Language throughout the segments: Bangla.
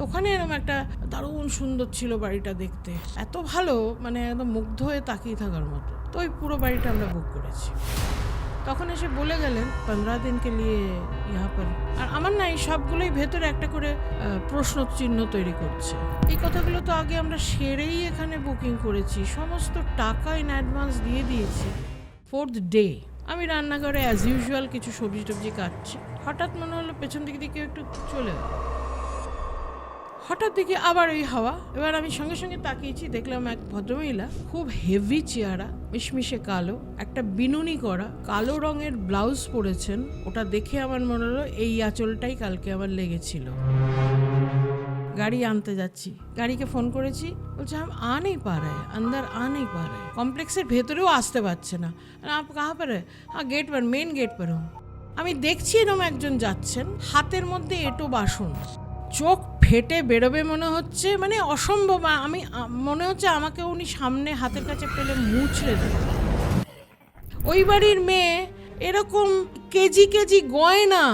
ওখানে এরকম একটা দারুণ সুন্দর ছিল বাড়িটা দেখতে, এত ভালো, মানে একদম মুগ্ধ হয়ে তাকিয়ে থাকার মতো। তো ওই পুরো বাড়িটা আমরা বুক করেছি। তখন এসে বলে গেলেন 15 দিনকে নিয়ে ইহা পর। আর আমার না এই সবগুলোই ভেতরে একটা করে প্রশ্ন চিহ্ন তৈরি করছে। এই কথাগুলো তো আগে আমরা সেরেই এখানে বুকিং করেছি, সমস্ত টাকা ইন অ্যাডভান্স দিয়ে দিয়েছি। 4th ডে আমি রান্নাঘরে অ্যাজ ইউজুয়াল কিছু সবজি টবজি কাটছি, হঠাৎ মনে হলো পেছন দিকে দিকে একটু চলে গেল। হঠাৎ দিকে আবার ওই হাওয়া। এবার আমি সঙ্গে সঙ্গে তাকিয়েছি, দেখলাম এক ভদ্রমহিলা, খুব হেভি চেহারা, মিশমিশে কালো, একটা বিনুনি করা কালো রঙের ব্লাউজ পরেছেন। ওটা দেখে আমার মনে হলো এই আঁচলটাই কালকে আমার লেগেছিল। গাড়ি আনতে যাচ্ছি, গাড়িকে ফোন করেছি, বলছে আম আ নেই পা রে, আন্দার আ নেই পা রে, কমপ্লেক্সের ভেতরেও আসতে পারছে না। আপ কাহা পর হ্যাঁ? হ্যাঁ গেট পর, মেন গেট পর হুম। আমি দেখছি এরকম একজন যাচ্ছেন, হাতের মধ্যে এঁটো বাসন, চোখ ফেটে বেরোবে মনে হচ্ছে, মানে অসম্ভব। আমি মনে হচ্ছে আমাকে উনি সামনে হাতের কাছে পেলে মুছড়ে দেবে। ওই বাড়ির মেয়ে এরকম কেজি কেজি গয়না,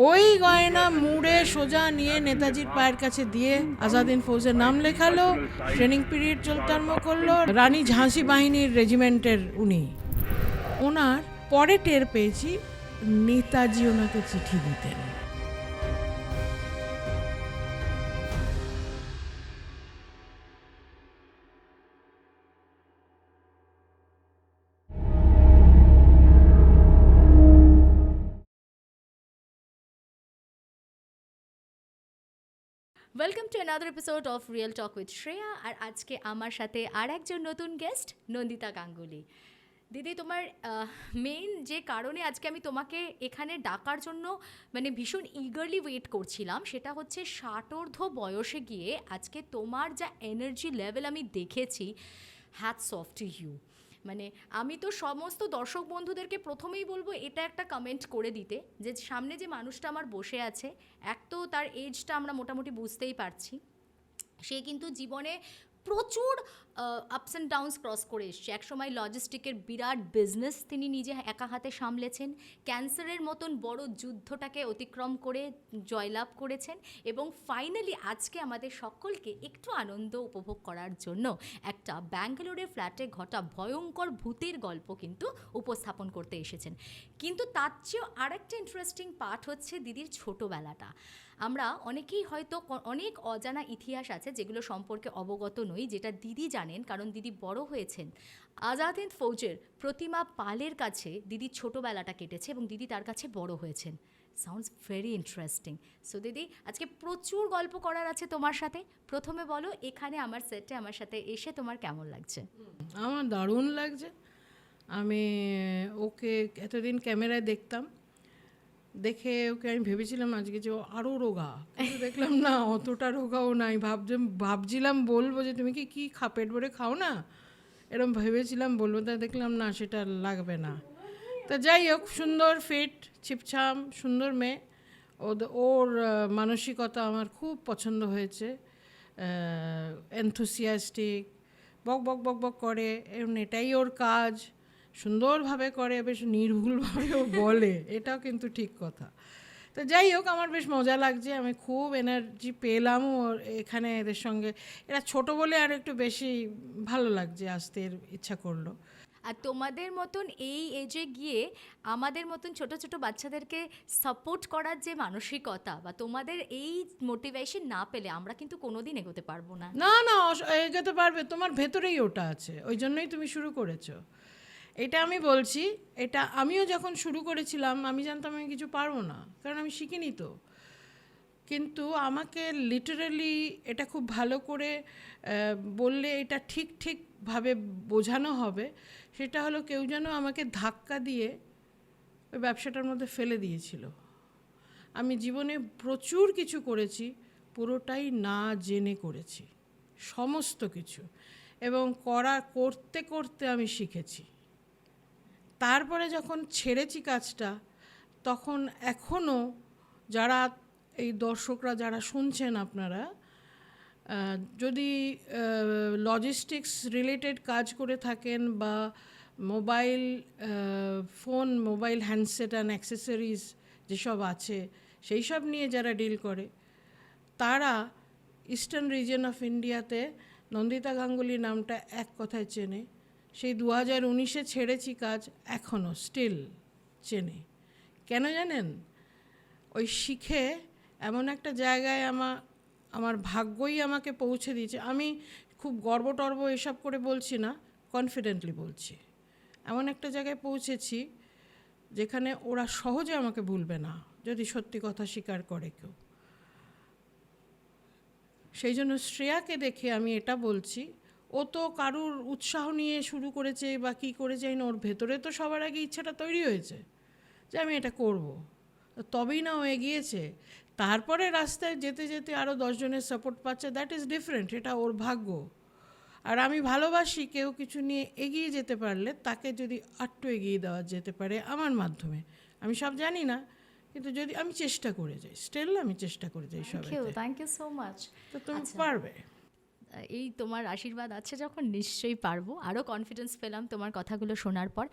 ওই গয়না মুড়ে সোজা নিয়ে নেতাজির পায়ের কাছে দিয়ে আজাদিন ফৌজের নাম লেখালো, ট্রেনিং পিরিয়ড চলতে আরম্ভ করলো। রানী ঝাঁসি বাহিনীর রেজিমেন্টের উনি। ওনার পরে টের পেয়েছি নেতাজি ওনাকে চিঠি দিতেন। Welcome to another episode of real talk with Shreya. আর আজকে আমার সাথে আর একজন নতুন গেস্ট, নন্দিতা গাঙ্গুলি। দিদি, তোমার মেইন যে কারণে আজকে আমি তোমাকে এখানে ডাকার জন্য মানে ভীষণ ইগারলি ওয়েট করছিলাম, সেটা হচ্ছে 60 বয়সে গিয়ে আজকে তোমার যা এনার্জি লেভেল আমি দেখেছি, হ্যাটস অফ টু ইউ। মানে আমি তো সমস্ত দর্শক বন্ধুদেরকে প্রথমেই বলবো এটা একটা কমেন্ট করে দিতে, যে সামনে যে মানুষটা আমার বসে আছে, এক তো তার এজটা আমরা মোটামুটি বুঝতেই পারছি, সে কিন্তু জীবনে প্রচুর আপস অ্যান্ড ডাউনস ক্রস করে এসছে। একসময় লজিস্টিকের বিরাট বিজনেস তিনি নিজে একা হাতে সামলেছেন, ক্যান্সারের মতন বড় যুদ্ধটাকে অতিক্রম করে জয়লাভ করেছেন, এবং ফাইনালি আজকে আমাদের সকলকে একটু আনন্দ উপভোগ করার জন্য একটা ব্যাঙ্গালোরের ফ্ল্যাটে ঘটা ভয়ঙ্কর ভূতের গল্প কিন্তু উপস্থাপন করতে এসেছেন। কিন্তু তার চেয়েও আরেকটা ইন্টারেস্টিং পার্ট হচ্ছে দিদির ছোটোবেলাটা। আমরা অনেকেই হয়তো অনেক অজানা ইতিহাস আছে যেগুলো সম্পর্কে অবগত নই, যেটা দিদি জানেন, কারণ দিদি বড় হয়েছেন আজাদ হিন্দ ফৌজের প্রতিমা পালের কাছে। দিদির ছোটোবেলাটা কেটেছে এবং দিদি তার কাছে বড় হয়েছেন। Sounds very interesting. সো দিদি, আজকে প্রচুর গল্প করার আছে তোমার সাথে। প্রথমে বলো, এখানে আমার সেটে আমার সাথে এসে তোমার কেমন লাগছে? আমার দারুণ লাগছে। আমি ওকে এতদিন ক্যামেরায় দেখতাম, দেখে ওকে আমি ভেবেছিলাম আজকে যে ও আরও রোগা, কিন্তু দেখলাম না, অতটা রোগাও নাই। ভাবছিলাম বলবো যে তুমি কি পেট ভরে খাও না, এরকম ভেবেছিলাম বলবো, তা দেখলাম না, সেটা লাগবে না। তা যাই হোক, সুন্দর ফিট ছিপছাম সুন্দর মেয়ে। ওর মানসিকতা আমার খুব পছন্দ হয়েছে। এনথুসিয়াস্টিক, বক বক বক বক করে, এটাই ওর কাজ, সুন্দরভাবে করে, বেশ নির্ভুলভাবেও বলে, এটাও কিন্তু ঠিক কথা। তো যাই হোক, আমার বেশ মজা লাগছে, আমি খুব এনার্জি পেলাম ওর এখানে এদের সঙ্গে। এরা ছোট বলে আর একটু বেশি ভালো লাগছে, আসতে ইচ্ছা করলো। আর তোমাদের মতন এই এজে গিয়ে আমাদের মতন ছোট ছোট বাচ্চাদেরকে সাপোর্ট করার যে মানসিকতা, বা তোমাদের এই মোটিভেশন না পেলে আমরা কিন্তু কোনোদিন এগোতে পারবো না। না না, এগোতে পারবে, তোমার ভেতরেই ওটা আছে, ওই জন্যই তুমি শুরু করেছো। এটা আমি বলছি, এটা আমিও যখন শুরু করেছিলাম আমি জানতাম আমি কিছু পারবো না, কারণ আমি শিখিনি তো। কিন্তু আমাকে লিটারালি এটা খুব ভালো করে বললে এটা ঠিক ঠিকভাবে বোঝানো হবে, সেটা হলো কেউ যেন আমাকে ধাক্কা দিয়ে ওই ব্যবসাটার মধ্যে ফেলে দিয়েছিল। আমি জীবনে প্রচুর কিছু করেছি, পুরোটাই না জেনে করেছি, সমস্ত কিছু, এবং করতে করতে আমি শিখেছি। তারপরে যখন ছেড়েছি কাজটা, তখন এখনও যারা এই দর্শকরা যারা শুনছেন, আপনারা যদি লজিস্টিক্স রিলেটেড কাজ করে থাকেন, বা mobile phone, mobile handset and accessories যেসব আছে সেই সব নিয়ে যারা ডিল করে, তারা ইস্টার্ন রিজন অফ ইন্ডিয়াতে নন্দিতা গাঙ্গুলি নামটা এক কথায় চেনে। সেই 2019-এ ছেড়েছি কাজ, এখনও স্টিল চেনে। কেন জানেন? ওই শিখে এমন একটা জায়গায় আমার ভাগ্যই আমাকে পৌঁছে দিয়েছে। আমি খুব গর্ব টর্ব এসব করে বলছি না, কনফিডেন্টলি বলছি। এমন একটা জায়গায় পৌঁছেছি যেখানে ওরা সহজে আমাকে ভুলবে না যদি সত্যি কথা স্বীকার করে কেউ। সেই জন্য শ্রেয়াকে দেখে আমি এটা বলছি, ও তো কারুর উৎসাহ নিয়ে শুরু করেছে বা কী করেছে না, ওর ভেতরে তো সবার আগে ইচ্ছাটা তৈরি হয়েছে যে আমি এটা করব, তবেই না ও এগিয়েছে। তারপরে রাস্তায় যেতে যেতে আরও 10 জনের সাপোর্ট পাচ্ছে, দ্যাট ইজ ডিফারেন্ট, এটা ওর ভাগ্য। আর আমি ভালোবাসি কেউ কিছু নিয়ে এগিয়ে যেতে পারলে তাকে যদি আটটু এগিয়ে দেওয়া যেতে পারে আমার মাধ্যমে। আমি সব জানি না, কিন্তু যদি আমি চেষ্টা করে যাই, স্টিল আমি চেষ্টা করে যাই সবাই। Thank you so much. তো তুমি পারবে। এই তোমার আশীর্বাদ আছে যখন, নিশ্চয়ই পারবো। আরও কনফিডেন্স পেলাম তোমার কথাগুলো শোনার পর।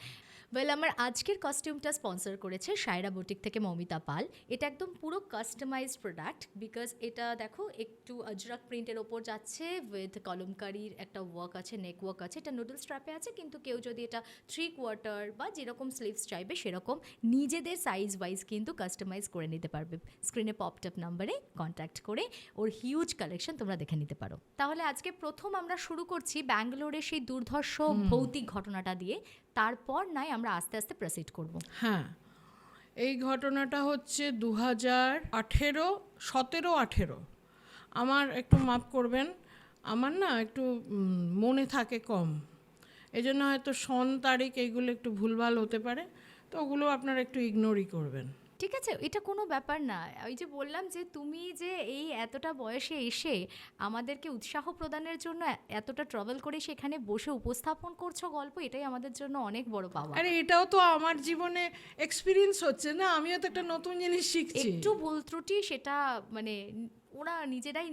আমার আজকের কস্টিউমটা স্পন্সর করেছে সায়রা বুটিক থেকে মৌমিতা পাল। এটা একদম পুরো কাস্টমাইজড প্রোডাক্ট, বিকজ এটা দেখো একটু আজরাক প্রিন্টের ওপর যাচ্ছে, উইথ কলমকারির একটা ওয়ার্ক আছে, নেক ওয়ার্ক আছে। এটা নুডল স্ট্র্যাপে আছে, কিন্তু কেউ যদি এটা 3/4 বা যেরকম স্লিভস চাইবে সেরকম নিজেদের সাইজ ওয়াইজ কিন্তু কাস্টমাইজ করে নিতে পারবে। স্ক্রিনে পপড আপ নাম্বারে কন্ট্যাক্ট করে ওর হিউজ কালেকশন তোমরা দেখে নিতে পারো। তাহলে আজকে প্রথম আমরা শুরু করছি ব্যাঙ্গালোরের সেই দুর্ধর্ষ ভৌতিক ঘটনাটা দিয়ে, তারপর নয় আমরা আস্তে আস্তে প্রসিড করব। হ্যাঁ, এই ঘটনাটা হচ্ছে 2017-18। আমার একটু মাপ করবেন, আমার না একটু মনে থাকে কম, এই জন্য হয়তো সন তারিখ এইগুলো একটু ভুলভাল হতে পারে, তো ওগুলো আপনারা একটু ইগনোরই করবেন। ঠিক আছে, এটা কোনো ব্যাপার না। ওই যে বললাম যে তুমি যে এই এতটা বয়সে এসে আমাদেরকে উৎসাহ প্রদানের জন্য এতটা ট্রাভেল করে সেখানে বসে উপস্থাপন করছো গল্প, এটাই আমাদের জন্য অনেক বড় পাওয়া। আরে এটাও তো আমার জীবনে এক্সপিরিয়েন্স হচ্ছে না, আমিও তো একটা নতুন জিনিস শিখছি। একটু ভুল ত্রুটি সেটা মানে ওরা নিজেরাই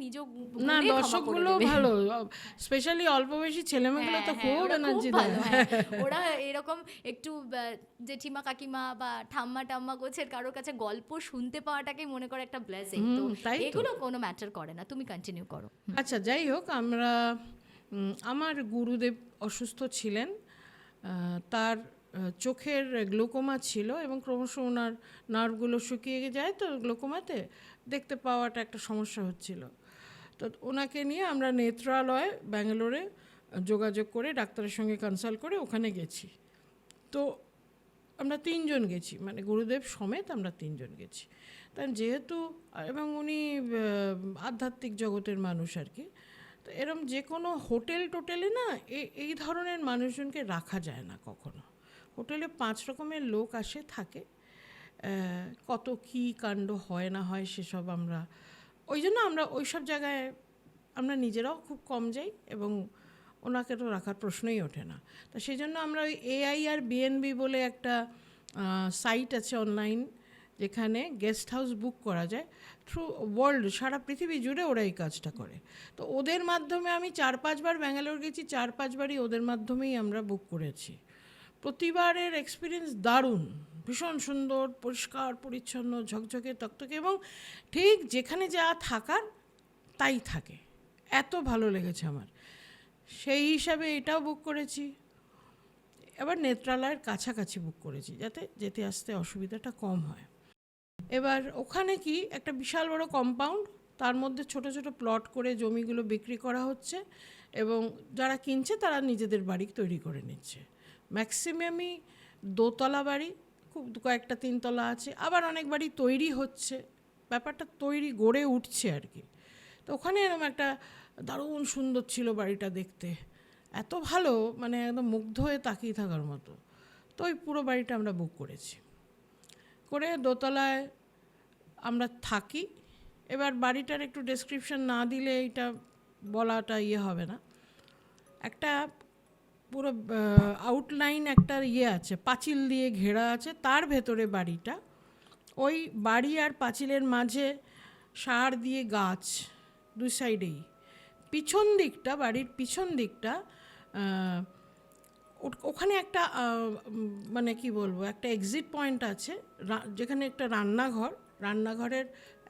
না, দর্শকগুলো ভালো, স্পেশালি অল্প বয়সী ছেলেমেয়েগুলো তো খুব এনার্জি দেয়। ওরা এরকম একটু জেঠিমা কাকিমা বা ঠাম্মা টাম্মা গোছের কারোর কাছে গল্প শুনতে পাওয়াটাকে মনে করে একটা ব্লেসিং। তো এগুলো কোনো ম্যাটার করে না, তুমি কন্টিনিউ করো। আচ্ছা, যাই হোক, আমার গুরুদেব অসুস্থ ছিলেন, তার চোখের গ্লোকোমা ছিল এবং ক্রমশ ওনার নার্ভগুলো শুকিয়ে যায়, তো গ্লোকোমাতে দেখতে পাওয়াটা একটা সমস্যা হচ্ছিল। তো ওনাকে নিয়ে আমরা নেত্রালয় ব্যাঙ্গালোরে যোগাযোগ করে ডাক্তারের সঙ্গে কনসাল্ট করে ওখানে গেছি। তো আমরা 3 জন গেছি, মানে গুরুদেব সমেত আমরা 3 জন গেছি। তাই যেহেতু, এবং উনি আধ্যাত্মিক জগতের মানুষ আর কি, তো এরম যে কোনো হোটেল টোটেলে না এই ধরনের মানুষজনকে রাখা যায় না কখনো। হোটেলে 5 রকমের লোক আসে থাকে, কত কী কাণ্ড হয় না হয় সেসব আমরা, ওই জন্য আমরা ওই সব জায়গায় আমরা নিজেরাও খুব কম যাই এবং ওনাকে তো রাখার প্রশ্নই ওঠে না। তো সেই জন্য আমরা ওই AIRBNB বলে একটা সাইট আছে অনলাইন, যেখানে গেস্ট হাউস বুক করা যায় থ্রু ওয়ার্ল্ড, সারা পৃথিবী জুড়ে ওরা এই কাজটা করে। তো ওদের মাধ্যমে আমি 4-5 বার ব্যাঙ্গালোর গেছি, 4-5 বারই ওদের মাধ্যমেই আমরা বুক করেছি। প্রতিবারের এক্সপিরিয়েন্স দারুণ, ভীষণ সুন্দর, পরিষ্কার পরিচ্ছন্ন, ঝকঝকে তকতকে, এবং ঠিক যেখানে যা থাকার তাই থাকে, এত ভালো লেগেছে আমার। সেই হিসাবে এটাও বুক করেছি। এবার নেত্রালয়ের কাছাকাছি বুক করেছি যাতে যেতে আসতে অসুবিধাটা কম হয়। এবার ওখানে কি একটা বিশাল বড় কম্পাউন্ড, তার মধ্যে ছোট ছোট প্লট করে জমিগুলো বিক্রি করা হচ্ছে এবং যারা কিনছে তারা নিজেদের বাড়ি তৈরি করে নিচ্ছে। ম্যাক্সিমামই দোতলা বাড়ি, খুব কয়েকটা 3 তলা আছে, আবার অনেক বাড়ি তৈরি হচ্ছে, ব্যাপারটা তৈরি গড়ে উঠছে আর কি। তো ওখানে এরকম একটা দারুণ সুন্দর ছিল বাড়িটা দেখতে, এত ভালো, মানে একদম মুগ্ধ হয়ে তাকিয়ে থাকার মতো। তো ওই পুরো বাড়িটা আমরা বুক করেছি, করে দোতলায় আমরা থাকি। এবার বাড়িটার একটু ডেসক্রিপশন না দিলে এইটা বলাটা হবে না। একটা পুরো আউটলাইন একটা আছে, পাঁচিল দিয়ে ঘেরা আছে, তার ভেতরে বাড়িটা। ওই বাড়ি আর পাঁচিলের মাঝে সার দিয়ে গাছ, 2 সাইডেই। পিছন দিকটা, বাড়ির পিছন দিকটা, ওখানে একটা মানে কি বলবো, একটা এক্সিট পয়েন্ট আছে, যেখানে একটা রান্নাঘরের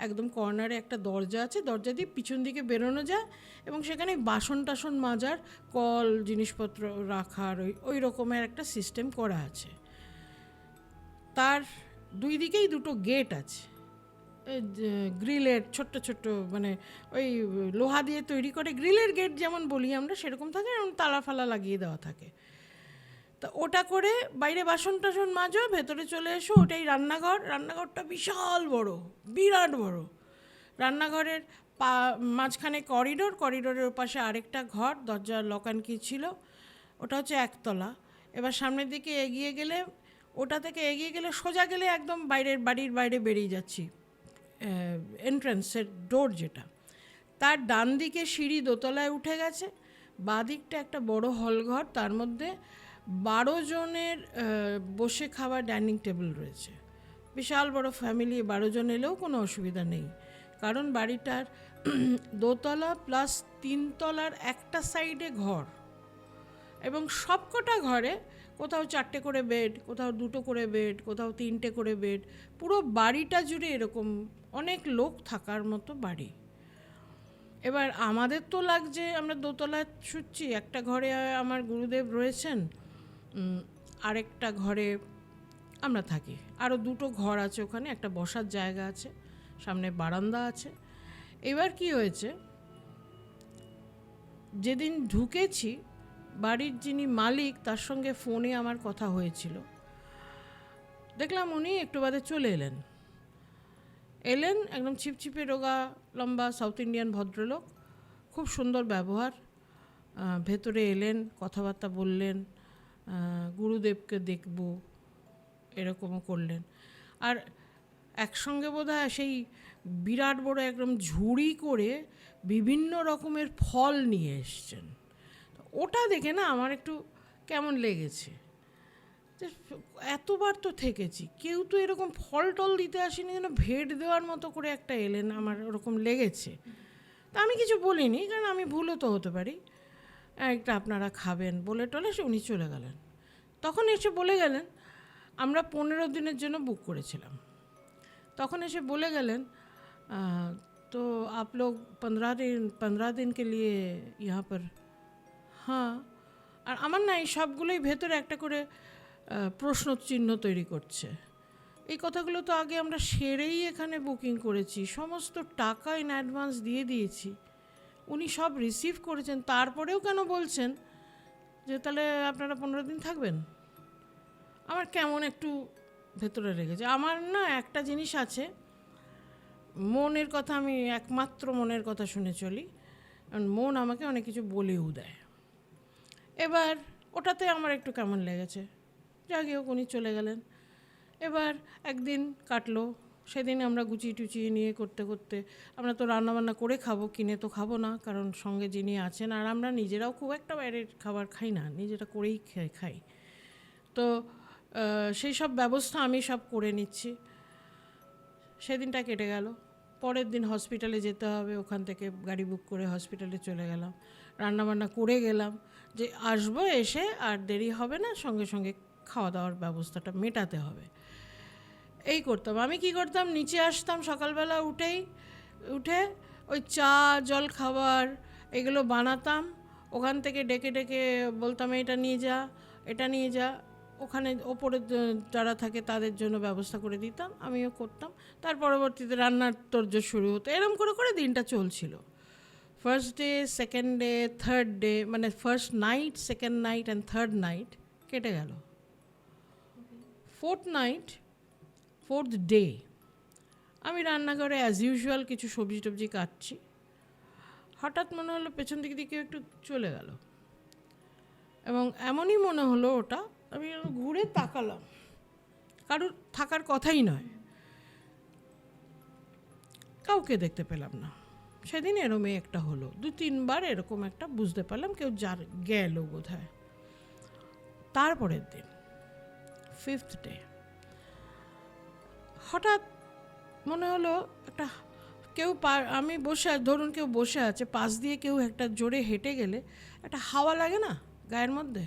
একদম কর্নারে একটা দরজা আছে, দরজা দিয়ে পিছন দিকে বেরোনো যায় এবং সেখানে বাসন টাসন মাজার, কল, জিনিসপত্র রাখার ওই রকমের একটা সিস্টেম করা আছে। তার দুই দিকেই দুটো গেট আছে, গ্রিলের ছোট্ট ছোট্ট, মানে ওই লোহা দিয়ে তৈরি করে গ্রিলের গেট যেমন বলি আমরা, সেরকম থাকে, এরকম তালা ফালা লাগিয়ে দেওয়া থাকে। তা ওটা করে বাইরে বাসন টাসন মাজো, ভেতরে চলে এসো, ওটাই রান্নাঘর। রান্নাঘরটা বিশাল বড়, বিরাট বড়। রান্নাঘরের মাঝখানে করিডোর, করিডোরের ওপাশে আরেকটা ঘর, দরজা লক অ্যান্ড কি ছিল, ওটা হচ্ছে একতলা। এবার সামনের দিকে এগিয়ে গেলে, ওটা থেকে এগিয়ে গেলে সোজা গেলে একদম বাড়ির বাইরে বেরিয়ে যাচ্ছি, এন্ট্রান্সের ডোর যেটা। তার ডান দিকে সিঁড়ি দোতলায় উঠে গেছে, বাঁ দিকটা একটা বড় হলঘর, তার মধ্যে 12 জনের বসে খাওয়ার ডাইনিং টেবিল রয়েছে। বিশাল বড় ফ্যামিলি, 12 জন এলেও কোনো অসুবিধা নেই, কারণ বাড়িটার দোতলা প্লাস 3 তলার একটা সাইডে ঘর, এবং সবকটা ঘরে কোথাও 4টে করে বেড, কোথাও 2টো করে বেড, কোথাও 3টে করে বেড। পুরো বাড়িটা জুড়ে এরকম অনেক লোক থাকার মতো বাড়ি। এবার আমাদের তো লাগছে, আমরা দোতলায় শুচ্ছি, একটা ঘরে আমার গুরুদেব রয়েছেন, আরেকটা ঘরে আমরা থাকি, আরও 2টো ঘর আছে ওখানে, একটা বসার জায়গা আছে, সামনে বারান্দা আছে। এবার কি হয়েছে, যেদিন ঢুকেছি বাড়ির যিনি মালিক, তার সঙ্গে ফোনে আমার কথা হয়েছিল, দেখলাম উনি একটু বাদে চলে এলেন, একদম ছিপছিপে রোগা লম্বা সাউথ ইন্ডিয়ান ভদ্রলোক, খুব সুন্দর ব্যবহার। ভেতরে এলেন, কথাবার্তা বললেন, গুরুদেবকে দেখব এরকমও করলেন। আর একসঙ্গে বোধহয় সেই বিরাট বড় একদম ঝুড়ি করে বিভিন্ন রকমের ফল নিয়ে এসছেন। ওটা দেখে না আমার একটু কেমন লেগেছে, যে এতবার তো থেকেছি, কেউ তো এরকম ফল টল দিতে আসেনি, যেন ভেট দেওয়ার মতো করে একটা এলেন, আমার ওরকম লেগেছে। তা আমি কিছু বলিনি, কারণ আমি ভুলও তো হতে পারি। একটা আপনারা খাবেন বলে টলে উনি চলে গেলেন। তখন এসে বলে গেলেন, আমরা 15 দিনের জন্য বুক করেছিলাম। তখন এসে বলে গেলেন, তো आप लोग 15 दिन के लिए यहाँ पर। হ্যাঁ, আর আমার না এই সবগুলোই ভেতরে একটা করে প্রশ্ন চিহ্ন তৈরি করছে। এই কথাগুলো তো আগে আমরা সেরেই এখানে বুকিং করেছি, সমস্ত টাকা ইন অ্যাডভান্স দিয়ে দিয়েছি, উনি সব রিসিভ করেছেন, তারপরেও কেন বলছেন যে তাহলে আপনারা 15 দিন থাকবেন? আমার কেমন একটু ভেতরে লেগেছে। আমার না একটা জিনিস আছে, মনের কথা, আমি একমাত্র মনের কথা শুনে চলি, কারণ মন আমাকে অনেক কিছু বলেও দেয়। এবার ওটাতে আমার একটু কেমন লেগেছে, যাকে হোক উনি চলে গেলেন। এবার একদিন কাটলো, সেদিন আমরা গুছিয়ে টুচিয়ে নিয়ে করতে করতে, আমরা তো রান্নাবান্না করে খাবো, কিনে তো খাবো না, কারণ সঙ্গে যিনি আছেন, আর আমরা নিজেরাও খুব একটা বাইরের খাবার খাই না, নিজেরা করেই খাই। তো সেই সব ব্যবস্থা আমি সব করে নিচ্ছি। সেদিনটা কেটে গেল। পরের দিন হসপিটালে যেতে হবে, ওখান থেকে গাড়ি বুক করে হসপিটালে চলে গেলাম, রান্নাবান্না করে গেলাম, যে আসবো, এসে আর দেরি হবে না, সঙ্গে সঙ্গে খাওয়া দাওয়ার ব্যবস্থাটা মেটাতে হবে। এই করতাম। আমি কি করতাম, নিচে আসতাম সকালবেলা উঠে ওই চা, জল খাবার এগুলো বানাতাম, ওখান থেকে ডেকে ডেকে বলতাম এটা নিয়ে যা, এটা নিয়ে যা, ওখানে ওপরে যারা থাকে তাদের জন্য ব্যবস্থা করে দিতাম, আমিও করতাম। তার পরবর্তীতে রান্নার তোড়জোড় শুরু হতো, এরম করে করে দিনটা চলছিল। First day, second day, third day, মানে first night, second night and third night কেটে গেল। ফোর্থ ডে আমি রান্নাঘরে অ্যাজ ইউজুয়াল কিছু সবজি টবজি কাটছি, হঠাৎ মনে হলো পেছন দিক দিয়ে কেউ একটু চলে গেল, এবং এমনই মনে হলো ওটা, আমি ঘুরে তাকালাম, কারোর থাকার কথাই নয়, কাউকে দেখতে পেলাম না। সেদিন এরমই একটা হলো, 2-3 বার এরকম একটা বুঝতে পারলাম কেউ গেল বোধ হয়। তারপরের দিন, ফিফথ ডে, হঠাৎ মনে হলো একটা কেউ আমি ধরুন কেউ বসে আছে, পাশ দিয়ে কেউ একটা জোরে হেঁটে গেলে একটা হাওয়া লাগে না গায়ের মধ্যে,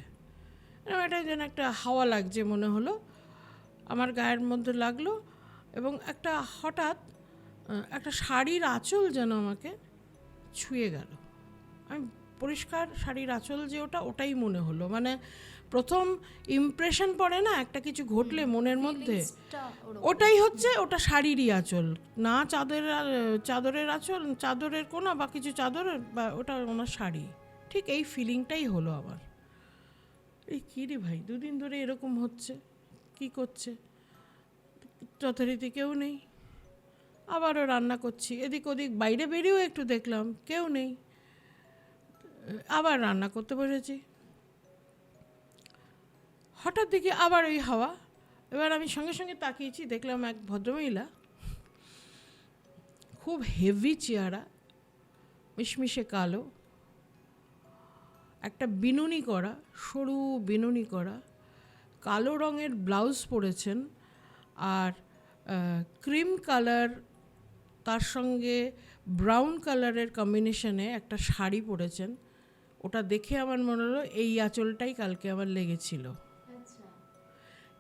এটা যেন একটা হাওয়া লাগছে মনে হলো, আমার গায়ের মধ্যে লাগলো, এবং একটা হঠাৎ একটা শাড়ির আঁচল যেন আমাকে ছুঁয়ে গেল। আমি পরিষ্কার শাড়ির আঁচল যে ওটাই মনে হলো। মানে প্রথম ইমপ্রেশন পড়ে না একটা কিছু ঘটলে মনের মধ্যে, ওটাই হচ্ছে ওটা শাড়িরই আঁচল, না চাদরের আঁচল, চাদরের কোনা বা কিছু চাদরের, বা ওটা ওনার শাড়ি। ঠিক এই ফিলিংটাই হলো আমার। এই কী রে ভাই, দুদিন ধরে এরকম হচ্ছে, কি করছে, যথারীতি কেউ নেই। আবারও রান্না করছি, এদিক ওদিক বাইরে বেরিয়েও একটু দেখলাম কেউ নেই, আবার রান্না করতে বসেছি। হঠাৎ দেখি আবার ওই হাওয়া। এবার আমি সঙ্গে সঙ্গে তাকিয়েছি, দেখলাম এক ভদ্রমহিলা, খুব হেভি চেহারা, মিশমিশে কালো, একটা বিনুনি করা, সরু বিনুনি করা, কালো রঙের ব্লাউজ পরেছেন, আর ক্রিম কালার তার সঙ্গে ব্রাউন কালারের কম্বিনেশনে একটা শাড়ি পরেছেন। ওটা দেখে আমার মনে হলো এই আঁচলটাই কালকে আমার লেগেছিল।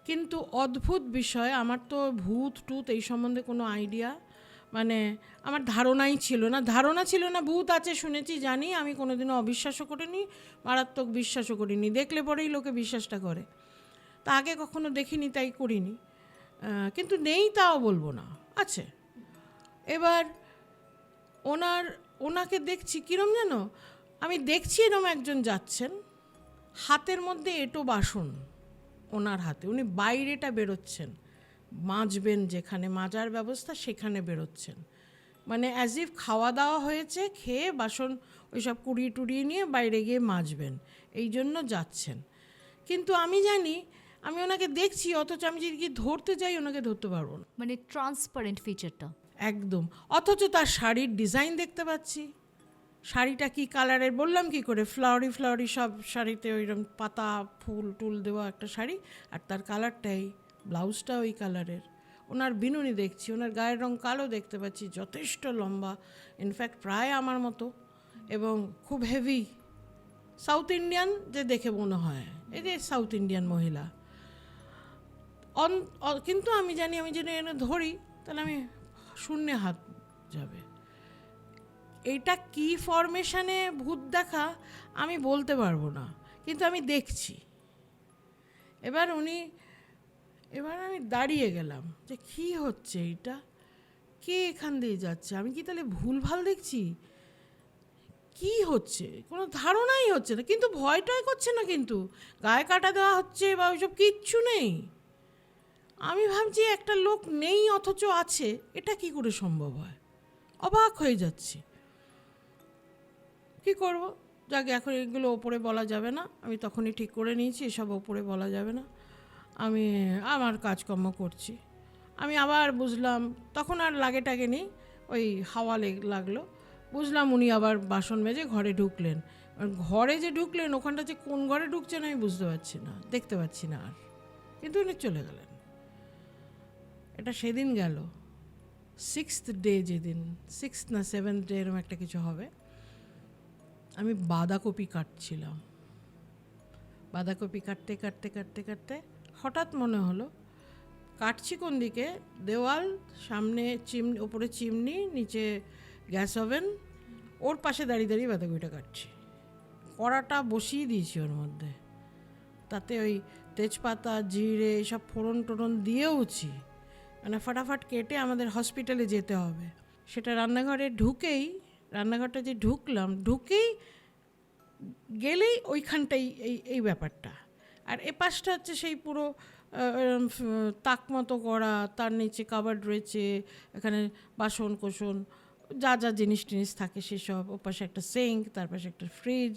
কিন্তু অদ্ভুত বিষয়, আমার তো ভূত টুত এই সম্বন্ধে কোনো আইডিয়া, মানে আমার ধারণাই ছিল না। ধারণা ছিল না ভূত আছে, শুনেছি জানি, আমি কোনোদিনও অবিশ্বাসও করিনি, মারাত্মক বিশ্বাসও করিনি। দেখলে পরেই লোকে বিশ্বাসটা করে, তা আগে কখনো দেখিনি তাই করিনি। কিন্তু নেই তাও বলবো না, আছে। এবার ওনাকে দেখছি কীরম যেন, আমি দেখছি এরম একজন যাচ্ছেন, হাতের মধ্যে এঁটো বাসন ওনার হাতে, উনি বাইরেটা বেরোচ্ছেন, মাজবেন যেখানে মাজার ব্যবস্থা সেখানে বেরোচ্ছেন, মানে অ্যাজ ইফ খাওয়া দাওয়া হয়েছে, খেয়ে বাসন ওইসব কুড়িয়ে নিয়ে বাইরে গিয়ে মাজবেন, এই জন্য যাচ্ছেন। কিন্তু আমি জানি আমি ওনাকে দেখছি, অথচ আমি যদি ধরতে যাই ওনাকে ধরতে পারবো না, মানে ট্রান্সপারেন্ট ফিচারটা একদম। অথচ তার শাড়ির ডিজাইন দেখতে পাচ্ছি, শাড়িটা কি কালারের বললাম কি করে, ফ্লাওয়ারি সব শাড়িতে ওইরকম পাতা ফুল টুল দেওয়া একটা শাড়ি, আর তার কালারটাই, ব্লাউজটা ওই কালারের। ওনার বিনুনি দেখছি, ওনার গায়ের রং কালো দেখতে পাচ্ছি, যথেষ্ট লম্বা, ইনফ্যাক্ট প্রায় আমার মতো, এবং খুব হেভি, সাউথ ইন্ডিয়ান যে দেখে মনে হয়, এই যে সাউথ ইন্ডিয়ান মহিলা। কিন্তু আমি জানি আমি যদি এনে ধরি তাহলে আমি শূন্যে হাত যাবে। এইটা কি ফরমেশনে ভূত দেখা আমি বলতে পারবো না, কিন্তু আমি দেখছি। এবার আমি দাঁড়িয়ে গেলাম যে কী হচ্ছে এইটা, কে এখান দিয়ে যাচ্ছে, আমি কি তাহলে ভুলভাল দেখছি, কি হচ্ছে কোনো ধারণাই হচ্ছে না। কিন্তু ভয়টাই করছে না, কিন্তু গায়ে কাটা দেওয়া হচ্ছে বা ওইসব কিচ্ছু নেই। আমি ভাবছি একটা লোক নেই অথচ আছে, এটা কি করে সম্ভব হয়, অবাক হয়ে যাচ্ছি। কি করব, যাকে এখন এগুলো ওপরে বলা যাবে না, আমি তখনই ঠিক করে নিয়েছি এসব ওপরে বলা যাবে না, আমি আমার কাজকর্ম করছি। আমি আবার বুঝলাম, তখন আর টাগে নেই, ওই হাওয়া লাগলো, বুঝলাম উনি আবার বাসন মেজে ঘরে ঢুকলেন। ঘরে যে ঢুকলেন, ওখানটা যে কোন ঘরে ঢুকছেন আমি বুঝতে পারছি না, দেখতে পাচ্ছি না আর, কিন্তু উনি চলে গেলেন। এটা সেদিন গেল, 6th ডে, যেদিন 6th না 7th ডে এরকম একটা কিছু হবে। আমি বাঁধাকপি কাটছিলাম, বাঁধাকপি কাটতে কাটতে কাটতে কাটতে হঠাৎ মনে হলো, কাটছি কোন দিকে, দেওয়াল, সামনে ওপরে চিমনি, নিচে গ্যাস ওভেন, ওর পাশে দাঁড়িয়ে বাঁধাকপিটা কাটছি। কড়াটা বসিয়ে দিয়েছি ওর মধ্যে, তাতে ওই তেজপাতা জিরে এইসব ফোড়ন টোড়ন দিয়েওছি, মানে ফাটাফাট কেটে আমাদের হসপিটালে যেতে হবে। সেটা রান্নাঘরটা যে ঢুকলাম, গেলেই ওইখানটাই এই ব্যাপারটা। আর এ পাশটা হচ্ছে সেই পুরো তাক মতো করা, তার নিচে কাবার্ড রয়েছে, এখানে বাসন কোসন যা যা জিনিস টিনিস থাকে সেসব, ও পাশে একটা সিঙ্ক, তার পাশে একটা ফ্রিজ,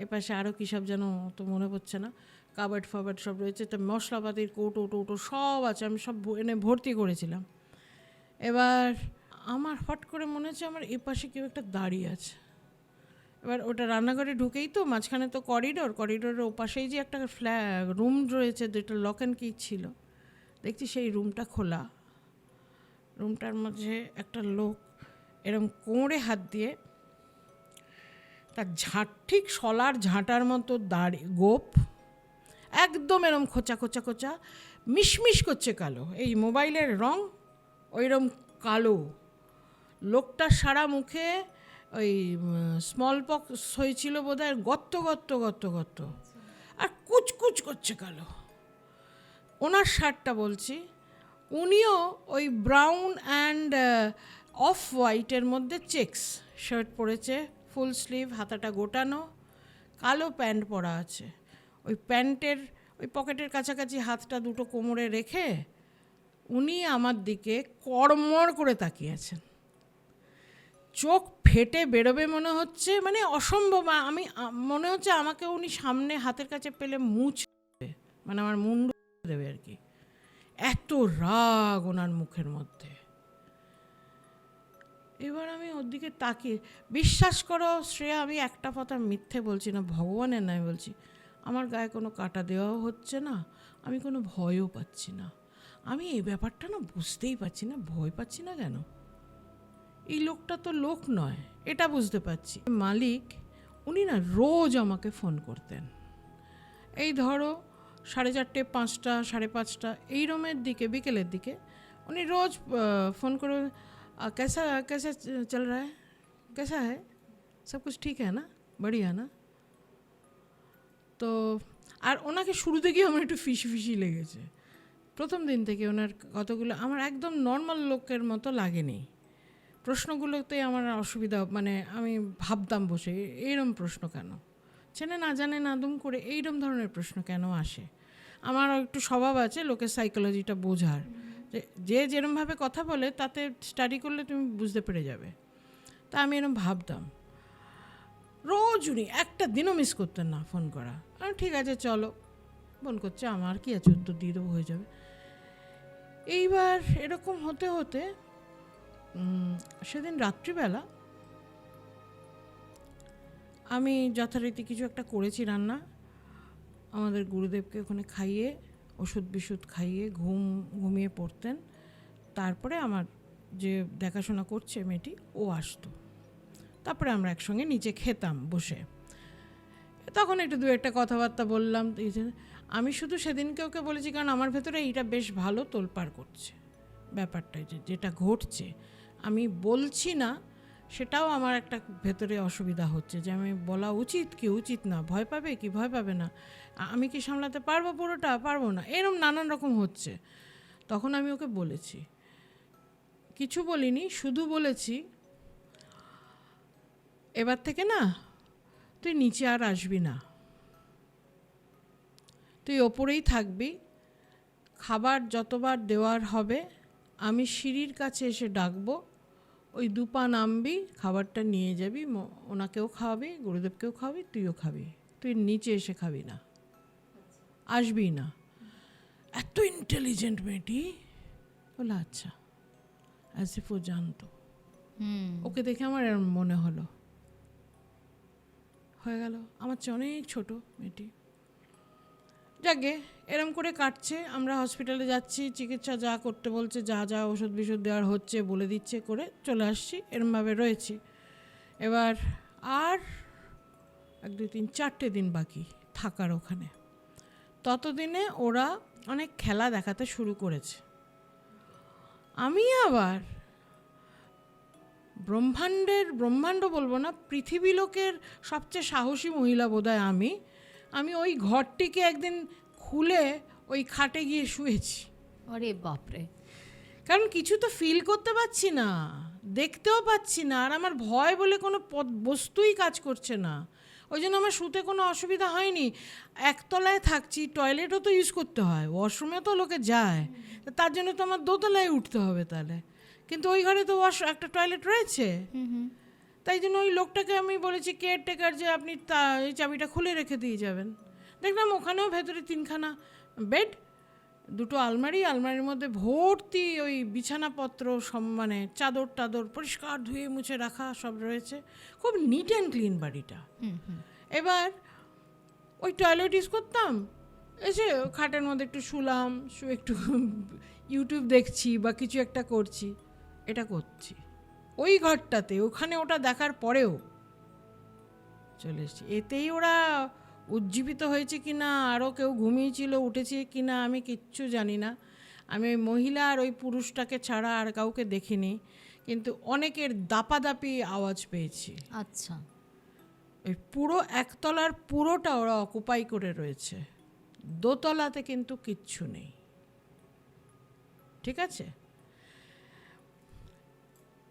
এ পাশে আরও কী সব যেন তো মনে পড়ছে না, কাবার্ড ফাবার্ড সব রয়েছে, তো মশলাপাতির কৌটো সব আছে, আমি সব এনে ভর্তি করেছিলাম। এবার আমার হট করে মনে হচ্ছে আমার এ পাশে কেউ একটা দাঁড়িয়ে আছে। এবার ওটা রান্নাঘরে ঢুকেই তো মাঝখানে তো করিডোরের ওপাশেই যে একটা রুম রয়েছে, যেটা লক অ্যান্ড কি ছিল, দেখছি সেই রুমটা খোলা, রুমটার মধ্যে একটা লোক এরম কোমরে হাত দিয়ে, তার ঠিক শলার ঝাঁটার মতো গোপ, একদম এরম খোঁচা মিশমিশ করছে কালো, এই মোবাইলের রং ওইরম কালো, লোকটার সারা মুখে ওই স্মল পক্স হয়েছিল বোধহয়, গর্ত গর্ত গর্ত গর্ত, আর কুচকুচ করছে কালো। ওনার শার্টটা বলছি, উনিও ওই ব্রাউন অ্যান্ড অফ হোয়াইটের মধ্যে চেকস শার্ট পরেছে, ফুল স্লিভ, হাতাটা গোটানো, কালো প্যান্ট পরা আছে। ওই প্যান্টের ওই পকেটের কাছাকাছি হাতটা দুটো কোমরে রেখে উনি আমার দিকে কড়মড় করে তাকিয়েছেন। চোখ ফেটে বেরোবে মনে হচ্ছে, মানে অসম্ভব। আমি মনে হচ্ছে আমাকে উনি সামনে হাতের কাছে পেলে মুছ দেবে, মানে আমার মুন্ডু দেবে আর কি, এত রাগ ওনার মুখের মধ্যে। এবার আমি ওর দিকে তাকিয়ে, বিশ্বাস করো শ্রেয়া, আমি একটা কথা মিথ্যে বলছি না, ভগবানের নয় বলছি, আমার গায়ে কোনো কাটা দেওয়াও হচ্ছে না, আমি কোনো ভয়ও পাচ্ছি না। আমি এই ব্যাপারটা না বুঝতেই পারছি না, ভয় পাচ্ছি না কেন। এই লোকটা তো লোক নয়, এটা বুঝতে পারছি। মালিক উনি না রোজ আমাকে ফোন করতেন, এই ধরো 4:30, 5টা, 5:30 এই রমের দিকে, বিকেলের দিকে উনি রোজ ফোন করে, कैसा कैसा चल रहा है, कैसा है, सब कुछ ठीक है ना, बढ़िया ना। তো আর ওনাকে শুরু থেকেই আমার একটু ফিসি ফিসি লেগেছে, প্রথম দিন থেকে ওনার কতগুলো আমার একদম নর্মাল লোকের মতো লাগেনি। প্রশ্নগুলোতে আমার অসুবিধা, মানে আমি ভাবতাম বসে এইরকম প্রশ্ন কেন, চেনে না জানে না দুম করে এইরকম ধরনের প্রশ্ন কেন আসে। আমার একটু স্বভাব আছে লোকের সাইকোলজিটা বোঝার, যে যেরমভাবে কথা বলে তাতে স্টাডি করলে তুমি বুঝতে পেরে যাবে। তা আমি এরকম ভাবতাম। রোজ উনি একটা দিনও মিস করতেন না ফোন করা। ঠিক আছে চলো, ফোন করছে, আমার কি আছে, উত্তর দিয়ে দেবো, হয়ে যাবে। এইবার এরকম হতে হতে সেদিন রাত্রিবেলা আমি যথারীতি কিছু একটা করেছি রান্না, আমাদের গুরুদেবকে ওখানে খাইয়ে, ওষুধ বিশুদ্ধ খাইয়ে ঘুমিয়ে পড়তেন। তারপরে আমার যে দেখাশোনা করছে মেয়েটি, ও আসতো, তারপরে আমরা একসঙ্গে নিচে খেতাম বসে। তখন একটু দু একটা কথাবার্তা বললাম। আমি শুধু সেদিনকে ওকে বলেছি কারণ আমার ভেতরে এইটা বেশ ভালো তোলপাড় করছে, ব্যাপারটা যেটা ঘটছে আমি বলছি না, সেটাও আমার একটা ভেতরে অসুবিধা হচ্ছে, যে আমি বলা উচিত কি উচিত না, ভয় পাবে কি ভয় পাবে না, আমি কি সামলাতে পারবো, পুরোটা পারবো না, এরকম নানান রকম হচ্ছে। তখন আমি ওকে বলেছি, কিছু বলিনি, শুধু বলেছি এবার থেকে না তুই নিচে আর আসবি না, তুই ওপরেই থাকবি, খাবার যতবার দেওয়ার হবে আমি সিঁড়ির কাছে এসে ডাকবো, ওই 2 পা নামবি, খাবারটা নিয়ে যাবি, ওনাকেও খাওয়াবি, গুরুদেবকেও খাওয়াবি, তুইও খাবি, তুই নিচে এসে খাবি না, আসবি না। এত ইন্টেলিজেন্ট মেয়েটি, বলে আচ্ছা, অ্যাজ ইফ ও জানতো। ওকে দেখে আমার এরম মনে হলো, হয়ে গেল, আমার চেয়ে অনেক ছোট মেয়েটি। যাকে এরম করে কাটছে, আমরা হসপিটালে যাচ্ছি, চিকিৎসা যা করতে বলছে, যা যা ওষুধ বিষুধ দেওয়ার হচ্ছে বলে দিচ্ছে, করে চলে আসছি, এরমভাবে রয়েছি। এবার আর 1, 2, 3, 4টে দিন বাকি থাকার ওখানে। ততদিনে ওরা অনেক খেলা দেখাতে শুরু করেছে। আমি আবার ব্রহ্মাণ্ড বলবো না, পৃথিবী লোকের সবচেয়ে সাহসী মহিলা বোধহয় আমি ওই ঘরটিকে একদিন খুলে ওই খাটে গিয়ে শুয়েছি। আরে বাপরে, কারণ কিছু তো ফিল করতে পারছি না, দেখতেও পাচ্ছি না, আর আমার ভয় বলে কোনো বস্তুই কাজ করছে না। ওই জন্য আমার শুতে কোনো অসুবিধা হয়নি। একতলায় থাকছি, টয়লেটও তো ইউজ করতে হয়, ওয়াশরুমেও তো লোকে যায়, তার জন্য তো আমার দোতলায় উঠতে হবে তাহলে, কিন্তু ওই ঘরে তো একটা টয়লেট রয়েছে। তাই জন্য ওই লোকটাকে আমি বলেছি কেয়ারটেকার, যে আপনি এই চাবিটা খুলে রেখে দিয়ে যাবেন। দেখলাম ওখানেও ভেতরে 3খানা বেড, 2টো আলমারির মধ্যে ভর্তি ওই বিছানাপত্র, সব মানে চাদর টাদর পরিষ্কার ধুয়ে মুছে রাখা সব রয়েছে, খুব নিট অ্যান্ড ক্লিন বাড়িটা। এবার ওই টয়লেট ইউজ করতাম, এসে খাটের মধ্যে একটু শুলাম, একটু ইউটিউব দেখছি বা কিছু একটা করছি, এটা করছি ওই ঘরটাতে। ওখানে ওটা দেখার পরেও চলে এসেছি। এতেই ওরা উজ্জীবিত হয়েছে কি না, আরও কেউ ঘুমিয়েছিল উঠেছে কি না, আমি কিচ্ছু জানি না। আমি ওই মহিলা আর ওই পুরুষটাকে ছাড়া আর কাউকে দেখিনি, কিন্তু অনেকের দাপাদাপি আওয়াজ পেয়েছি। আচ্ছা, ওই পুরো একতলার পুরোটা ওরা অকুপাই করে রয়েছে, দোতলাতে কিন্তু কিচ্ছু নেই। ঠিক আছে,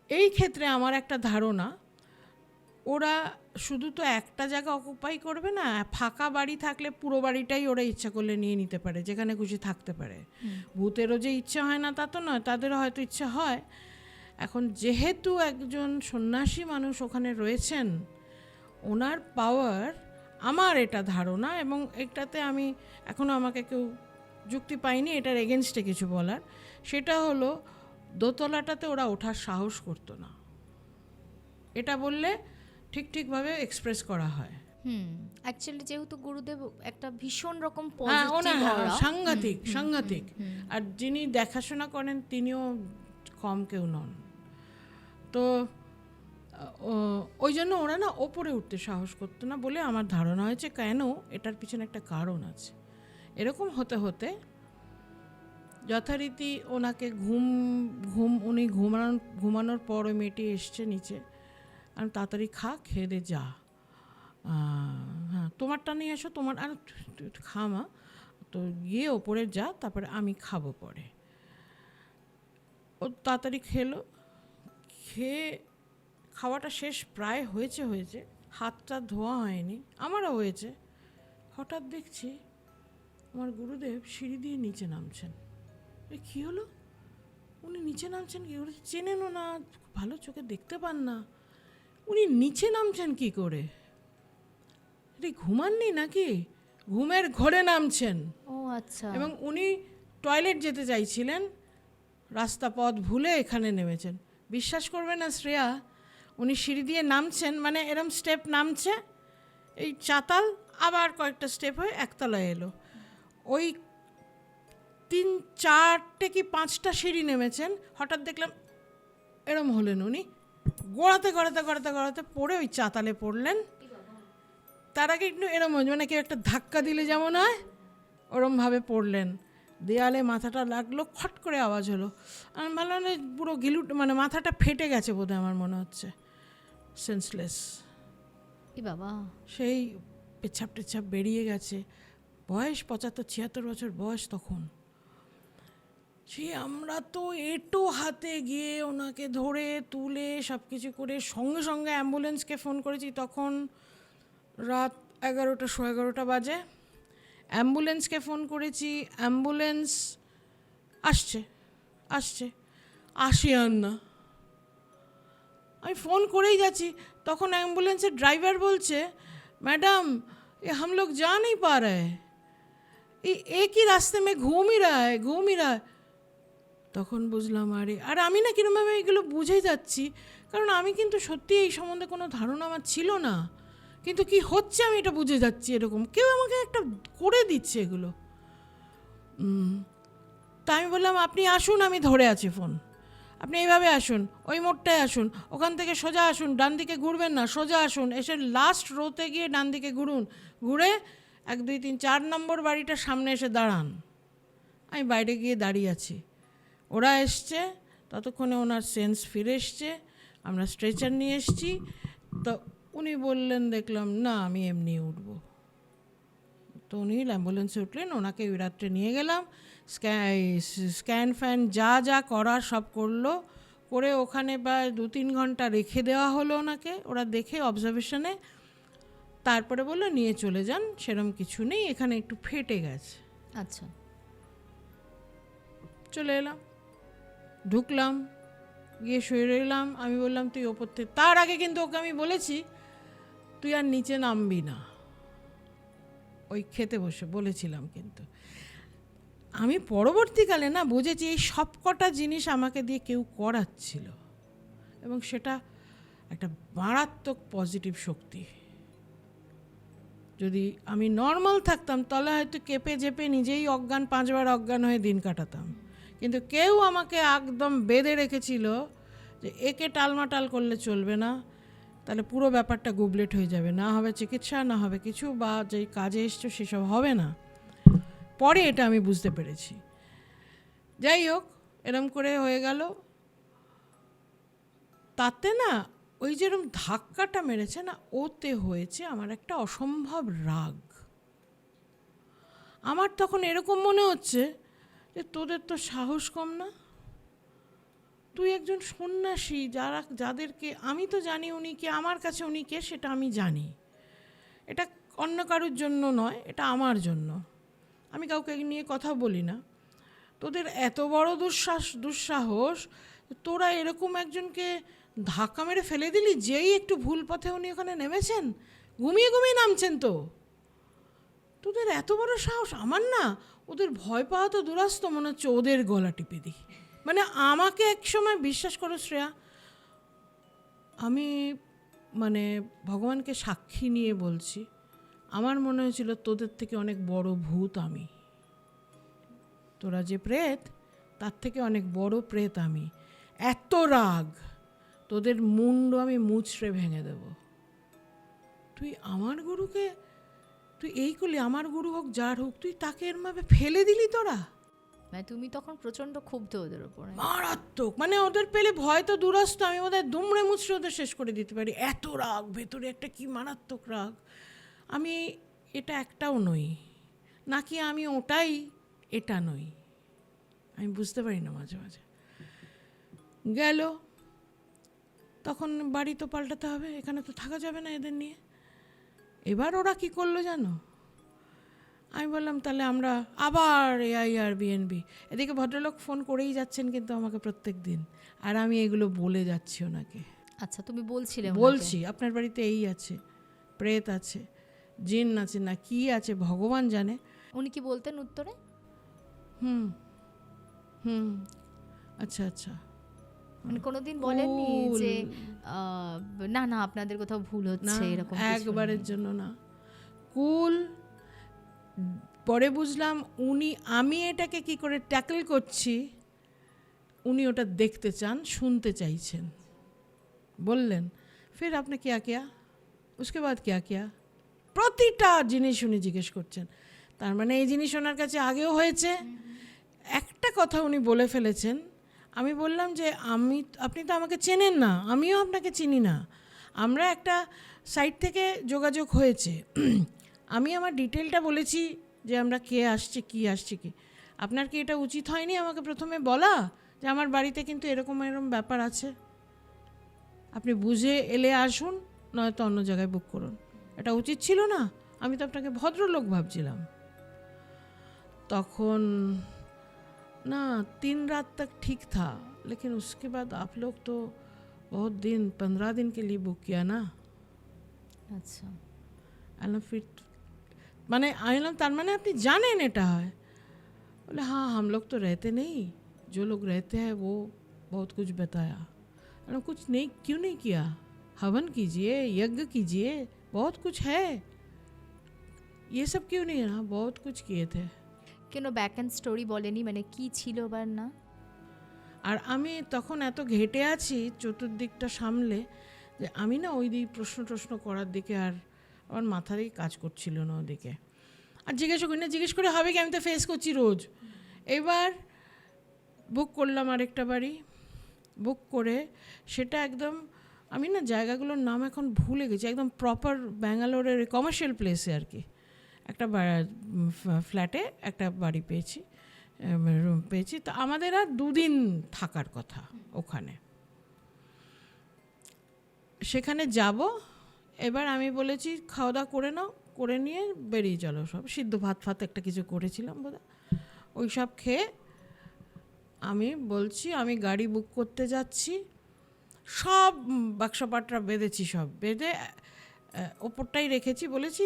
এই ক্ষেত্রে আমার একটা ধারণা, ওরা শুধু তো একটা জায়গা অকুপাই করবে না, ফাঁকা বাড়ি থাকলে পুরো বাড়িটাই ওরা ইচ্ছা করলে নিয়ে নিতে পারে, যেখানে খুশি থাকতে পারে। ভূতেরও যে ইচ্ছা হয় না তা তো নয়, তাদেরও হয়তো ইচ্ছা হয়। এখন যেহেতু একজন সন্ন্যাসী মানুষ ওখানে রয়েছেন, ওনার পাওয়ার, আমার এটা ধারণা, এবং এটাতে আমি এখনও আমাকে কেউ যুক্তি পাইনি এটার এগেনস্টে কিছু বলার, সেটা হলো দোতলাটাতে ওরা ওঠার সাহস করতো না। এটা বললে ঠিকভাবে এক্সপ্রেস করা হয়। অ্যাকচুয়ালি যেহেতু গুরুদেব একটা ভীষণ রকম হ্যাঁ, পজিটিভ অরা, সাংঘাতিক। আর যিনি দেখাশোনা করেন তিনিও কম কেউ নন। তো ওই জন্য ওরা না ওপরে উঠতে সাহস করতো না বলে আমার ধারণা হয়েছে, কেন এটার পিছনে একটা কারণ আছে। এরকম হতে হতে যথারীতি ওনাকে উনি ঘুমানোর পর ওই মেয়েটি এসছে নিচে, আমি তাড়াতাড়ি খেয়ে দে যা, হ্যাঁ তোমারটা নিয়ে এসো, তোমার আর খা মা, তো গিয়ে ওপরে যা, তারপরে আমি খাবো পরে। ও তাড়াতাড়ি খেয়ে খাওয়াটা শেষ প্রায় হয়েছে, হাতটা ধোয়া হয়নি, আমারও হয়েছে। হঠাৎ দেখছি আমার গুরুদেব সিঁড়ি দিয়ে নিচে নামছেন। কী হলো, উনি নিচে নামছেন কি করে? চেনেনও না, ভালো চোখে দেখতে পান না, উনি নিচে নামছেন কি করে? এটা ঘুমাননি নাকি? ঘুমের ঘোরে নামছেন। ও আচ্ছা। এবং উনি টয়লেট যেতে চাইছিলেন, রাস্তা পথ ভুলে এখানে নেমেছেন। বিশ্বাস করবে না শ্রেয়া, উনি সিঁড়ি দিয়ে নামছেন, মানে এরম স্টেপ নামছে, এই চাতাল, আবার কয়েকটা স্টেপ হয়ে একতলায় এলো। ওই 3-4টে কি 5টা সিঁড়ি নেমেছেন, হঠাৎ দেখলাম এরম হলেন, উনি গড়াতে পড়ে ওই চাতালে পড়লেন। তার আগে একটু এরম মানে কেউ একটা ধাক্কা দিলে যেমন হয় ওরমভাবে পড়লেন, দেয়ালে মাথাটা লাগলো, খট করে আওয়াজ হলো। আমি ভালো না, পুরো মানে মাথাটা ফেটে গেছে বোধহয়, আমার মনে হচ্ছে, সেন্সলেস। বাবা, সেই পেছাপ টেছাপ বেরিয়ে গেছে, বয়স 75-76 বছর বয়স তখন। সে আমরা তো এটো হাতে গিয়ে ওনাকে ধরে তুলে সব কিছু করে সঙ্গে সঙ্গে অ্যাম্বুলেন্সকে ফোন করেছি। তখন রাত 11টা বাজে। অ্যাম্বুলেন্সকে ফোন করেছি, অ্যাম্বুলেন্স আসে আর না। আমি ফোন করেই যাচ্ছি, তখন অ্যাম্বুলেন্সের ড্রাইভার বলছে, ম্যাডাম ये हम लोग जा नहीं पा रहे, एक ही रास्ते में घूम ही रहा है। তখন বুঝলাম আর আমি না কিরমভাবে এগুলো বুঝে যাচ্ছি, কারণ আমি কিন্তু সত্যি এই সম্বন্ধে কোনো ধারণা আমার ছিল না, কিন্তু কি হচ্ছে আমি এটা বুঝে যাচ্ছি, এরকম কেউ আমাকে একটা করে দিচ্ছে এগুলো। তা আমি বললাম আপনি আসুন, আমি ধরে আছি ফোন, আপনি এইভাবে আসুন, ওই মোড়টায় আসুন, ওখান থেকে সোজা আসুন, ডান দিকে ঘুরবেন না, সোজা আসুন, এসে লাস্ট রোতে গিয়ে ডান দিকে ঘুরুন, ঘুরে 1, 2, 3, 4 নম্বর বাড়িটার সামনে এসে দাঁড়ান। আমি বাইরে গিয়ে দাঁড়িয়ে আছি, ওরা এসছে, ততক্ষণে ওনার সেন্স ফিরে এসছে, আমরা স্ট্রেচার নিয়ে এসছি। তো উনি বললেন, দেখলাম না আমি এমনি উঠবো। তো উনি অ্যাম্বুলেন্সে উঠলেন, ওনাকে ওই রাত্রে নিয়ে গেলাম, স্ক্যান ফ্যান যা করার সব করলো, করে ওখানে প্রায় 2-3 ঘন্টা রেখে দেওয়া হলো ওনাকে, ওরা দেখে অবজারভেশনে, তারপরে বললো নিয়ে চলে যান, সেরম কিছু নেই, এখানে একটু ফেটে গেছে। আচ্ছা, চলে এলাম, ঢুকলাম, গিয়ে শুয়ে রইলাম। আমি বললাম তুই ওপর থেকে, তার আগে কিন্তু ওকে আমি বলেছি তুই আর নিচে নামবি না, ওই খেতে বসে বলেছিলাম। কিন্তু আমি পরবর্তীকালে না বুঝেছি এই সব কটা জিনিস আমাকে দিয়ে কেউ করাচ্ছিল, এবং সেটা একটা মারাত্মক পজিটিভ শক্তি। যদি আমি নর্মাল থাকতাম তাহলে হয়তো কেঁপে জেপে নিজেই 5বার অজ্ঞান হয়ে দিন কাটাতাম, কিন্তু কেউ আমাকে একদম বেঁধে রেখেছিল যে একে টালমাটাল করলে চলবে না, তাহলে পুরো ব্যাপারটা গুবলেট হয়ে যাবে, না হবে চিকিৎসা, না হবে কিছু, বা যেই কাজে এসছো সেসব হবে না। পরে এটা আমি বুঝতে পেরেছি। যাই হোক, এরম করে হয়ে গেল। তাতে না ওই যেরকম ধাক্কাটা মেরেছে না, ওতে হয়েছে আমার একটা অসম্ভব রাগ। আমার তখন এরকম মনে হচ্ছে যে তোদের তো সাহস কম না, তুই একজন সন্ন্যাসী, যাদেরকে আমি তো জানি উনি কে, আমার কাছে উনি কে সেটা আমি জানি, এটা অন্য কারোর জন্য নয়, এটা আমার জন্য, আমি কাউকে নিয়ে কথা বলি না। তোদের এত বড় দুঃসাহস, তোরা এরকম একজনকে ধাক্কা মেরে ফেলে দিলি, যেই একটু ভুল পথে উনি ওখানে নেমেছেন, ঘুমিয়ে ঘুমিয়ে নামছেন, তো তোদের এত বড় সাহস। আমার না ওদের ভয় পাওয়া তো দুরাস্ত, মনে হচ্ছে ওদের গলা টিপে দিই। মানে আমাকে এক সময়, বিশ্বাস করো শ্রেয়া, আমি মানে ভগবানকে সাক্ষী নিয়ে বলছি, আমার মনে হয়েছিল তোদের থেকে অনেক বড় ভূত আমি, তোরা যে প্রেত তার থেকে অনেক বড় প্রেত আমি। এত রাগ, তোদের মুন্ড আমি মুচড়ে ভেঙে দেব। তুই আমার গুরুকে, তুই এই করলি, আমার গুরু হোক যার হোক, তুই তাকে এরভাবে ফেলে দিলি তোরা। মানে তুমি তখন প্রচণ্ড ক্ষুব্ধ ওদের ওপরে? মারাত্মক, মানে ওদের পেলে ভয় তো দূরস্থ, আমি বোধহয় দুমড়ে মুচড়ে ওদের শেষ করে দিতে পারি, এত রাগ ভেতরে একটা কি মারাত্মক রাগ। আমি এটা একটাও নই, নাকি আমি ওটাই এটা নই, আমি বুঝতে পারি না মাঝে মাঝে। গেল, তখন বাড়ি তো পাল্টাতে হবে, এখানে তো থাকা যাবে না এদের নিয়ে। এবার ওরা কি করলো জানো, আমি বললাম তাহলে আমরা আবার Airbnb। এদিকে ভদ্রলোক ফোন করেই যাচ্ছেন কিন্তু আমাকে প্রত্যেক দিন, আর আমি এগুলো বলে যাচ্ছি ওনাকে। আচ্ছা, তুমি বলছিলে? বলছি আপনার বাড়িতে এই আছে, প্রেত আছে, জিন আছে, না কি আছে ভগবান জানে। উনি কি বলতেন উত্তরে? হুম হুম আচ্ছা আচ্ছা। মানে কোনোদিন বলেননি যে না না আপনাদের কোথাও ভুল হচ্ছে এরকম? একবারের জন্য না, কুল। পরে বুঝলাম উনি, আমি এটাকে কি করে ট্যাকল করছি উনি ওটা দেখতে চান, শুনতে চাইছেন। বললেন ফির আপনি কিয়া কিয়া, উসকে বাদ কিয়া কিয়া, প্রতিটা জিনিস উনি জিজ্ঞেস করছেন। তার মানে এই জিনিস ওনার কাছে আগেও হয়েছে। একটা কথা উনি বলে ফেলেছেন, আমি বললাম যে আপনি তো আমাকে চেনেন না, আমিও আপনাকে চিনি না, আমরা একটা সাইট থেকে যোগাযোগ হয়েছে, আমি আমার ডিটেলটা বলেছি যে আমরা কে আসছি কি আসছি কি, আপনার কি এটা উচিত হয়নি আমাকে প্রথমে বলা যে আমার বাড়িতে কিন্তু এরকম এরকম ব্যাপার আছে, আপনি বুঝে এলে আসুন, নয়তো অন্য জায়গায় বুক করুন, এটা উচিত ছিল না? আমি তো আপনাকে ভদ্রলোক ভাবছিলাম। তখন ना 3 रात तक ठीक था, लेकिन उसके बाद आप लोग तो बहुत दिन 15 दिन के लिए बुक किया ना। अच्छा, अल्लाह फिर मैंने आइलम तार मैंने अपनी जाने नेटा है। बोले हाँ हम लोग तो रहते नहीं, जो लोग रहते हैं वो बहुत कुछ बताया। अल्लाह कुछ नहीं, क्यों नहीं किया, हवन कीजिए, यज्ञ कीजिए, बहुत कुछ है, ये सब क्यों नहीं रहा, बहुत कुछ किए थे। কেন ব্যাক এন্ড স্টোরি বলেনি, মানে কি ছিল বা না? আর আমি তখন এত ঘেটে আছি চতুর্দিকটা সামলে যে আমি না ওই দিক প্রশ্ন করার দিকে আর আমার মাথারই কাজ করছিল না ওদিকে। আর জিজ্ঞেস করে হবে কি, আমি তো ফেস করছি রোজ। এবার বুক করলাম আরেকটা বাড়ি, বুক করে সেটা একদম, আমি না জায়গাগুলোর নাম এখন ভুলে গেছি, একদম প্রপার ব্যাঙ্গালোরের কমার্শিয়াল প্লেসে আর কি, একটা ফ্ল্যাটে একটা বাড়ি পেয়েছি, রুম পেয়েছি। তো আমাদের আর 2 দিন থাকার কথা ওখানে, সেখানে যাব। এবার আমি বলেছি খাওয়া দাওয়া করে নাও, করে নিয়ে বেরিয়ে চলো, সব সিদ্ধ ভাত একটা কিছু করেছিলাম বোধহয়, ওই সব খেয়ে আমি বলছি আমি গাড়ি বুক করতে যাচ্ছি, সব বাক্সপাটরা বেঁধেছি, সব বেঁধে ওপরটাই রেখেছি, বলেছি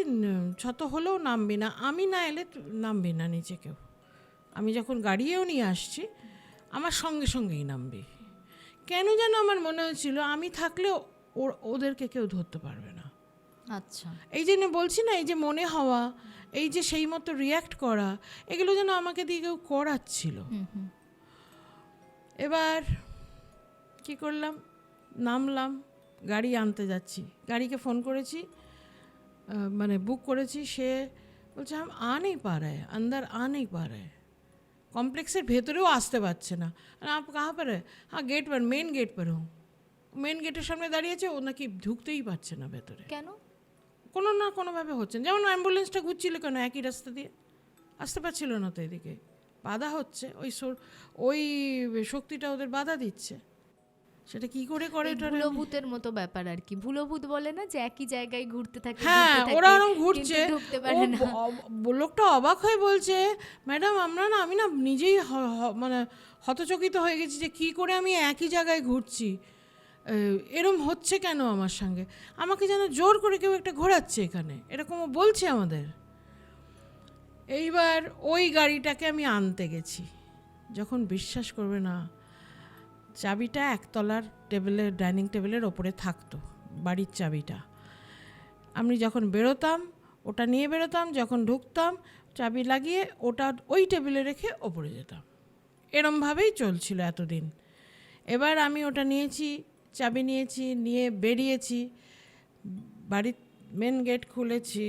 শত হলেও নামবি না, আমি না এলে নামবি না নিচে কেউ, আমি যখন গাড়িয়েও নিয়ে আসছি আমার সঙ্গেই নামবি। কেন যেন আমার মনে হয়েছিল আমি থাকলে ওদেরকে কেউ ধরতে পারবে না। আচ্ছা, এই জন্য বলছি না, এই যে মনে হওয়া, এই যে সেই মতো রিয়্যাক্ট করা, এগুলো যেন আমাকে দিয়ে কেউ করাচ্ছিল। এবার কি করলাম, নামলাম, গাড়ি আনতে যাচ্ছি, গাড়িকে ফোন করেছি, মানে বুক করেছি, সে বলছে हम आ नहीं पा रहे हैं, अंदर आ नहीं पा रहे हैं, কমপ্লেক্সের ভেতরেও আসতে পারছে না। आप कहाँ पर है? हाँ गेट पर, मेन गेट पर हूँ। মেন গেটের সামনে দাঁড়িয়েছে, ও নাকি ঢুকতেই পারছে না ভেতরে, কেন? কোনো না কোনোভাবে হচ্ছে না। যেমন অ্যাম্বুলেন্সটা ঘুরছিল কেন একই রাস্তা দিয়ে, আসতে পারছিল না তো, এদিকে বাধা হচ্ছে, ওই শক্তিটা ওদের বাধা দিচ্ছে। সেটা কি করে করে ওটা? ভূতের মতো ব্যাপার আর কি, ভূত বলে না যে একই জায়গায় ঘুরতে থাকে, হ্যাঁ, ওরা ওরকম ঘুরছে, ঢুকতে পারে না। লোকটা অবাক হয়ে বলছে, ম্যাডাম আমি না নিজেই মানে হতচকিত হয়ে গেছি যে কি করে আমি একই জায়গায় ঘুরছি, এরম হচ্ছে কেন আমার সঙ্গে, আমাকে যেন জোর করে কেউ একটা ঘোরাচ্ছে এখানে, এরকমও বলছে আমাদের। এইবার ওই গাড়িটাকে আমি আনতে গেছি, যখন বিশ্বাস করবে না, চাবিটা একতলার টেবিলের, ডাইনিং টেবিলের ওপরে থাকতো, বাড়ির চাবিটা। আমি যখন বেরোতাম ওটা নিয়ে বেরোতাম, যখন ঢুকতাম চাবি লাগিয়ে ওটা ওই টেবিলে রেখে ওপরে যেতাম। এরমভাবেই চলছিল এতদিন। এবার আমি ওটা নিয়েছি, চাবি নিয়েছি, নিয়ে বেরিয়েছি, বাড়ির মেন গেট খুলেছি,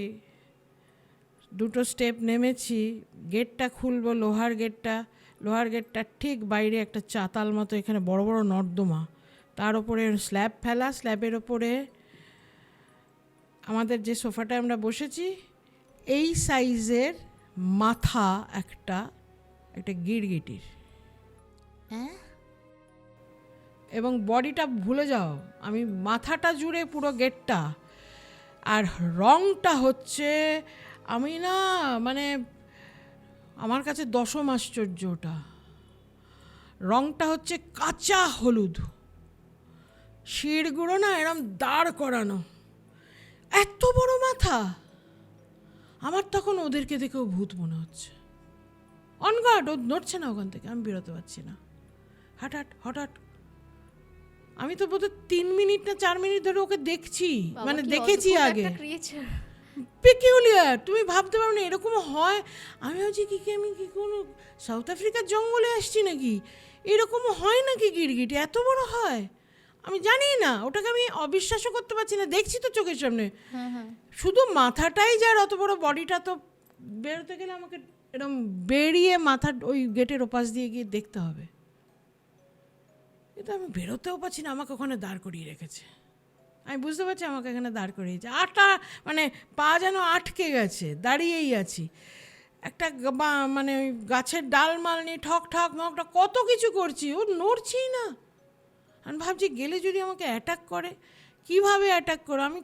2টো স্টেপ নেমেছি, গেটটা খুলবো, লোহার গেটটা ঠিক বাইরে একটা চাতাল মতো, এখানে বড় বড় নর্দমা, তার ওপরে স্ল্যাব ফেলা, স্ল্যাবের ওপরে আমাদের যে সোফাটায় আমরা বসেছি এই সাইজের মাথা একটা গিরগিটির, হ্যাঁ, এবং বডিটা ভুলে যাও, আমি মাথাটা জুড়ে পুরো গেটটা, আর রংটা হচ্ছে, আমি না মানে আমার কাছে দশম আশ্চর্য ওটা, রংটা হচ্ছে কাঁচা হলুদ, শিরগুলো না এরম দাঁড় করানো, এত বড় মাথা। আমার তখন ওদেরকে দেখেও ভূত মনে হচ্ছে। অনগার্ড, ও নড়ছে না ওখান থেকে, আমি বেরোতে পারছি না। হঠাৎ আমি তো বোধহয় 3 মিনিট না 4 মিনিট ধরে ওকে দেখছি, মানে দেখেছি আগে। পেকিউলিয়ার, তুমি ভাবতে পারো না এরকমও হয়। আমি ভাবছি আমি কি কোনো সাউথ আফ্রিকার জঙ্গলে আসছি নাকি, এরকমও হয় নাকি গিরগিটি এত বড় হয়, আমি জানি না, ওটাকে আমি অবিশ্বাসও করতে পারছি না, দেখছি তো চোখের সামনে, শুধু মাথাটাই যার, অত বড় বডিটা তো বেরোতে গেলে আমাকে এরকম বেরিয়ে মাথা ওই গেটের ওপাশ দিয়ে গিয়ে দেখতে হবে, কিন্তু আমি বেরোতেও পারছি না, আমাকে ওখানে দাঁড় করিয়ে রেখেছে। আমি বুঝতে পারছি আমাকে এখানে দাঁড় করিয়েছে, মানে পা যেন আটকে গেছে, দাঁড়িয়েই আছি, একটা মানে ওই গাছের ডালমাল নিয়ে ঠক কত কিছু করছি, ও নড়ছেই না। আমি ভাবছি গেলে যদি আমাকে অ্যাটাক করে, কিভাবে অ্যাটাক করে, আমি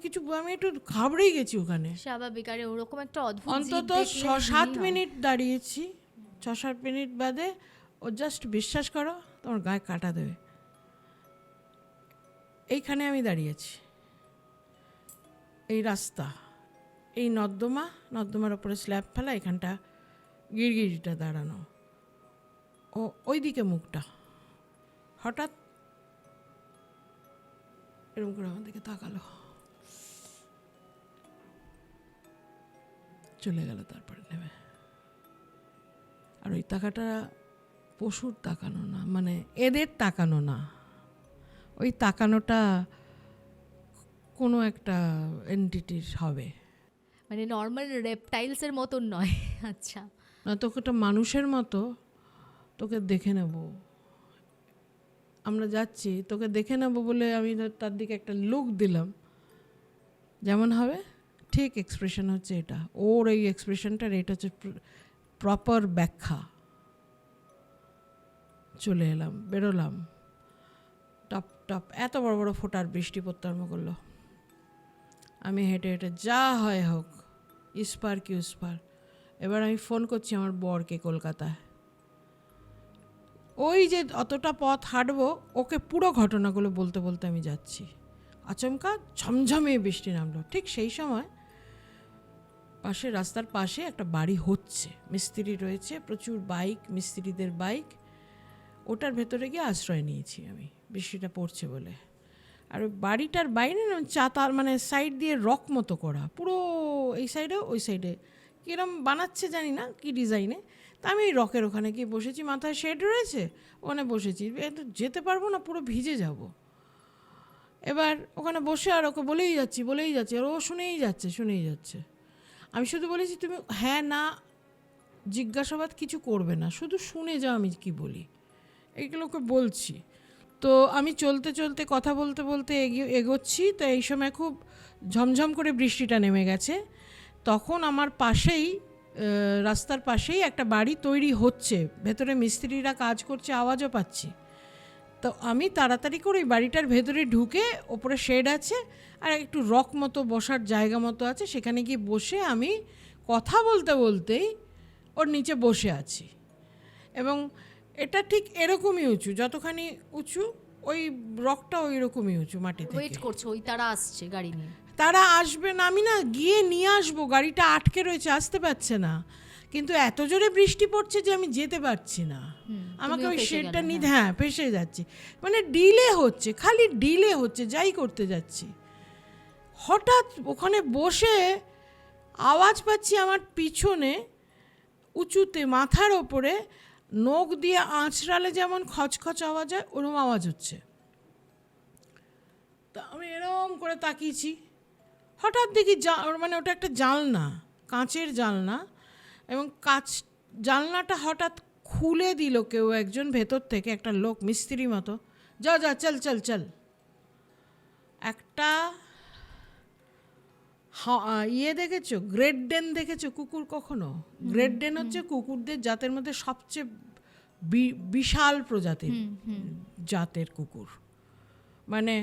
একটু ঘাবড়েই গেছি ওখানে। স্বাভাবিক, আর ওরকম একটা অদ্ভুত অন্তত 6-7 মিনিট দাঁড়িয়েছি, 6-7 মিনিট বাদে ও জাস্ট, বিশ্বাস করো তোমার গায়ে কাটা দেবে, এইখানে আমি দাঁড়িয়েছি, এই রাস্তা, এই নর্দমার ওপরে স্ল্যাব ফেলা, এখানটা গিরগিটিটা দাঁড়ানো, ও ওই দিকে মুখটা, হঠাৎ এরকম করে আমার দিকে তাকালো, চলে গেল তারপরে নেমে। আর ওই তাকাটা পশুর তাকানো না, মানে এদের তাকানো না, ওই তাকানোটা কোনো একটা এন্টিটির হবে, মানে নর্মাল রেপটাইলসের মতন নয়। আচ্ছা, না তোকে একটা মানুষের মতো, তোকে দেখে নেব, আমরা যাচ্ছি তোকে দেখে নেব বলে আমি তার দিকে একটা লুক দিলাম, যেমন হবে ঠিক এক্সপ্রেশন হচ্ছে এটা, ওর এই এক্সপ্রেশনটার এটা হচ্ছে প্রপার ব্যাখ্যা। চলে এলাম, বেরোলাম, টপ এত বড় বড় ফোঁটার বৃষ্টি পড়তে আরম্ভ করলো। আমি হেঁটে যা হয় হোক, ইস্পার কি উস্পার। এবার আমি ফোন করছি আমার বরকে কলকাতায়, ওই যে অতটা পথ হাঁটবো, ওকে পুরো ঘটনাগুলো বলতে বলতে আমি যাচ্ছি। আচমকা ঝমঝমে বৃষ্টি নামলো, ঠিক সেই সময় রাস্তার পাশে একটা বাড়ি হচ্ছে, মিস্ত্রি রয়েছে, প্রচুর বাইক, মিস্ত্রিদের বাইক, ওটার ভেতরে গিয়ে আশ্রয় নিয়েছি আমি, বৃষ্টিটা পড়ছে বলে। আর ওই বাড়িটার বাইরে না চাতাল, মানে সাইড দিয়ে রক মতো করা, পুরো এই সাইডে ওই সাইডে কীরকম বানাচ্ছে জানি না, কি ডিজাইনে। তা আমি এই রকের ওখানে গিয়ে বসেছি, মাথায় শেড রয়েছে, ওখানে বসেছি, যেতে পারবো না, পুরো ভিজে যাব। এবার ওখানে বসে আর ওকে বলেই যাচ্ছি, আর ও শুনেই যাচ্ছে। আমি শুধু বলেছি তুমি হ্যাঁ না জিজ্ঞাসাবাদ কিছু করবে না, শুধু শুনে যাও আমি কি বলি, এইগুলো ওকে বলছি। তো আমি চলতে চলতে কথা বলতে বলতে এগোচ্ছি, তো এই সময় খুব ঝমঝম করে বৃষ্টিটা নেমে গেছে। তখন আমার পাশেই রাস্তার পাশেই একটা বাড়ি তৈরি হচ্ছে, ভেতরে মিস্ত্রিরা কাজ করছে, আওয়াজও পাচ্ছি। তো আমি তাড়াতাড়ি করে ওই বাড়িটার ভেতরে ঢুকে, ওপরে শেড আছে আর একটু রক মতো বসার জায়গা মতো আছে, সেখানে গিয়ে বসে আমি কথা বলতে বলতেই ওর নিচে বসে আছি। এবং এটা ঠিক এরকমই উঁচু, যতখানি উঁচু ওই রকটা ওই রকমই উঁচু মাটি থেকে। ওয়েট করছো ওই তারা আসছে গাড়ি নিয়ে? তারা আসবে না, আমি না গিয়ে নিয়ে আসবো, গাড়িটা আটকে রয়েছে, আসতে পারছে না। কিন্তু এত জোরে বৃষ্টি পড়ছে যে আমি যেতে পারছি না, আমাকে ওই শেডটা নিতে, হ্যাঁ ফেসে যাচ্ছি, মানে ডিলে হচ্ছে, খালি ডিলে হচ্ছে, যাই করতে যাচ্ছি। হঠাৎ ওখানে বসে আওয়াজ পাচ্ছি আমার পিছনে উঁচুতে মাথার ওপরে নখ দিয়ে আঁচড়ালে যেমন খচখচ আওয়াজ হয়, ওরকম আওয়াজ হচ্ছে। তা আমি এরকম করে তাকিয়েছি, হঠাৎ দেখি মানে ওটা একটা জানলা, কাঁচের জানলা, এবং জানলাটা হঠাৎ খুলে দিল কেউ একজন ভেতর থেকে, একটা লোক মিস্ত্রি মতো, যা যা চল চল চল। একটা ইয়ে দেখেছো, গ্রেট ডেন দেখেছো কুকুর কখনো? গ্রেট ডেন হচ্ছে কুকুরদের জাতের মধ্যে সবচেয়ে বিশাল প্রজাতির জাতের কুকুর, মানে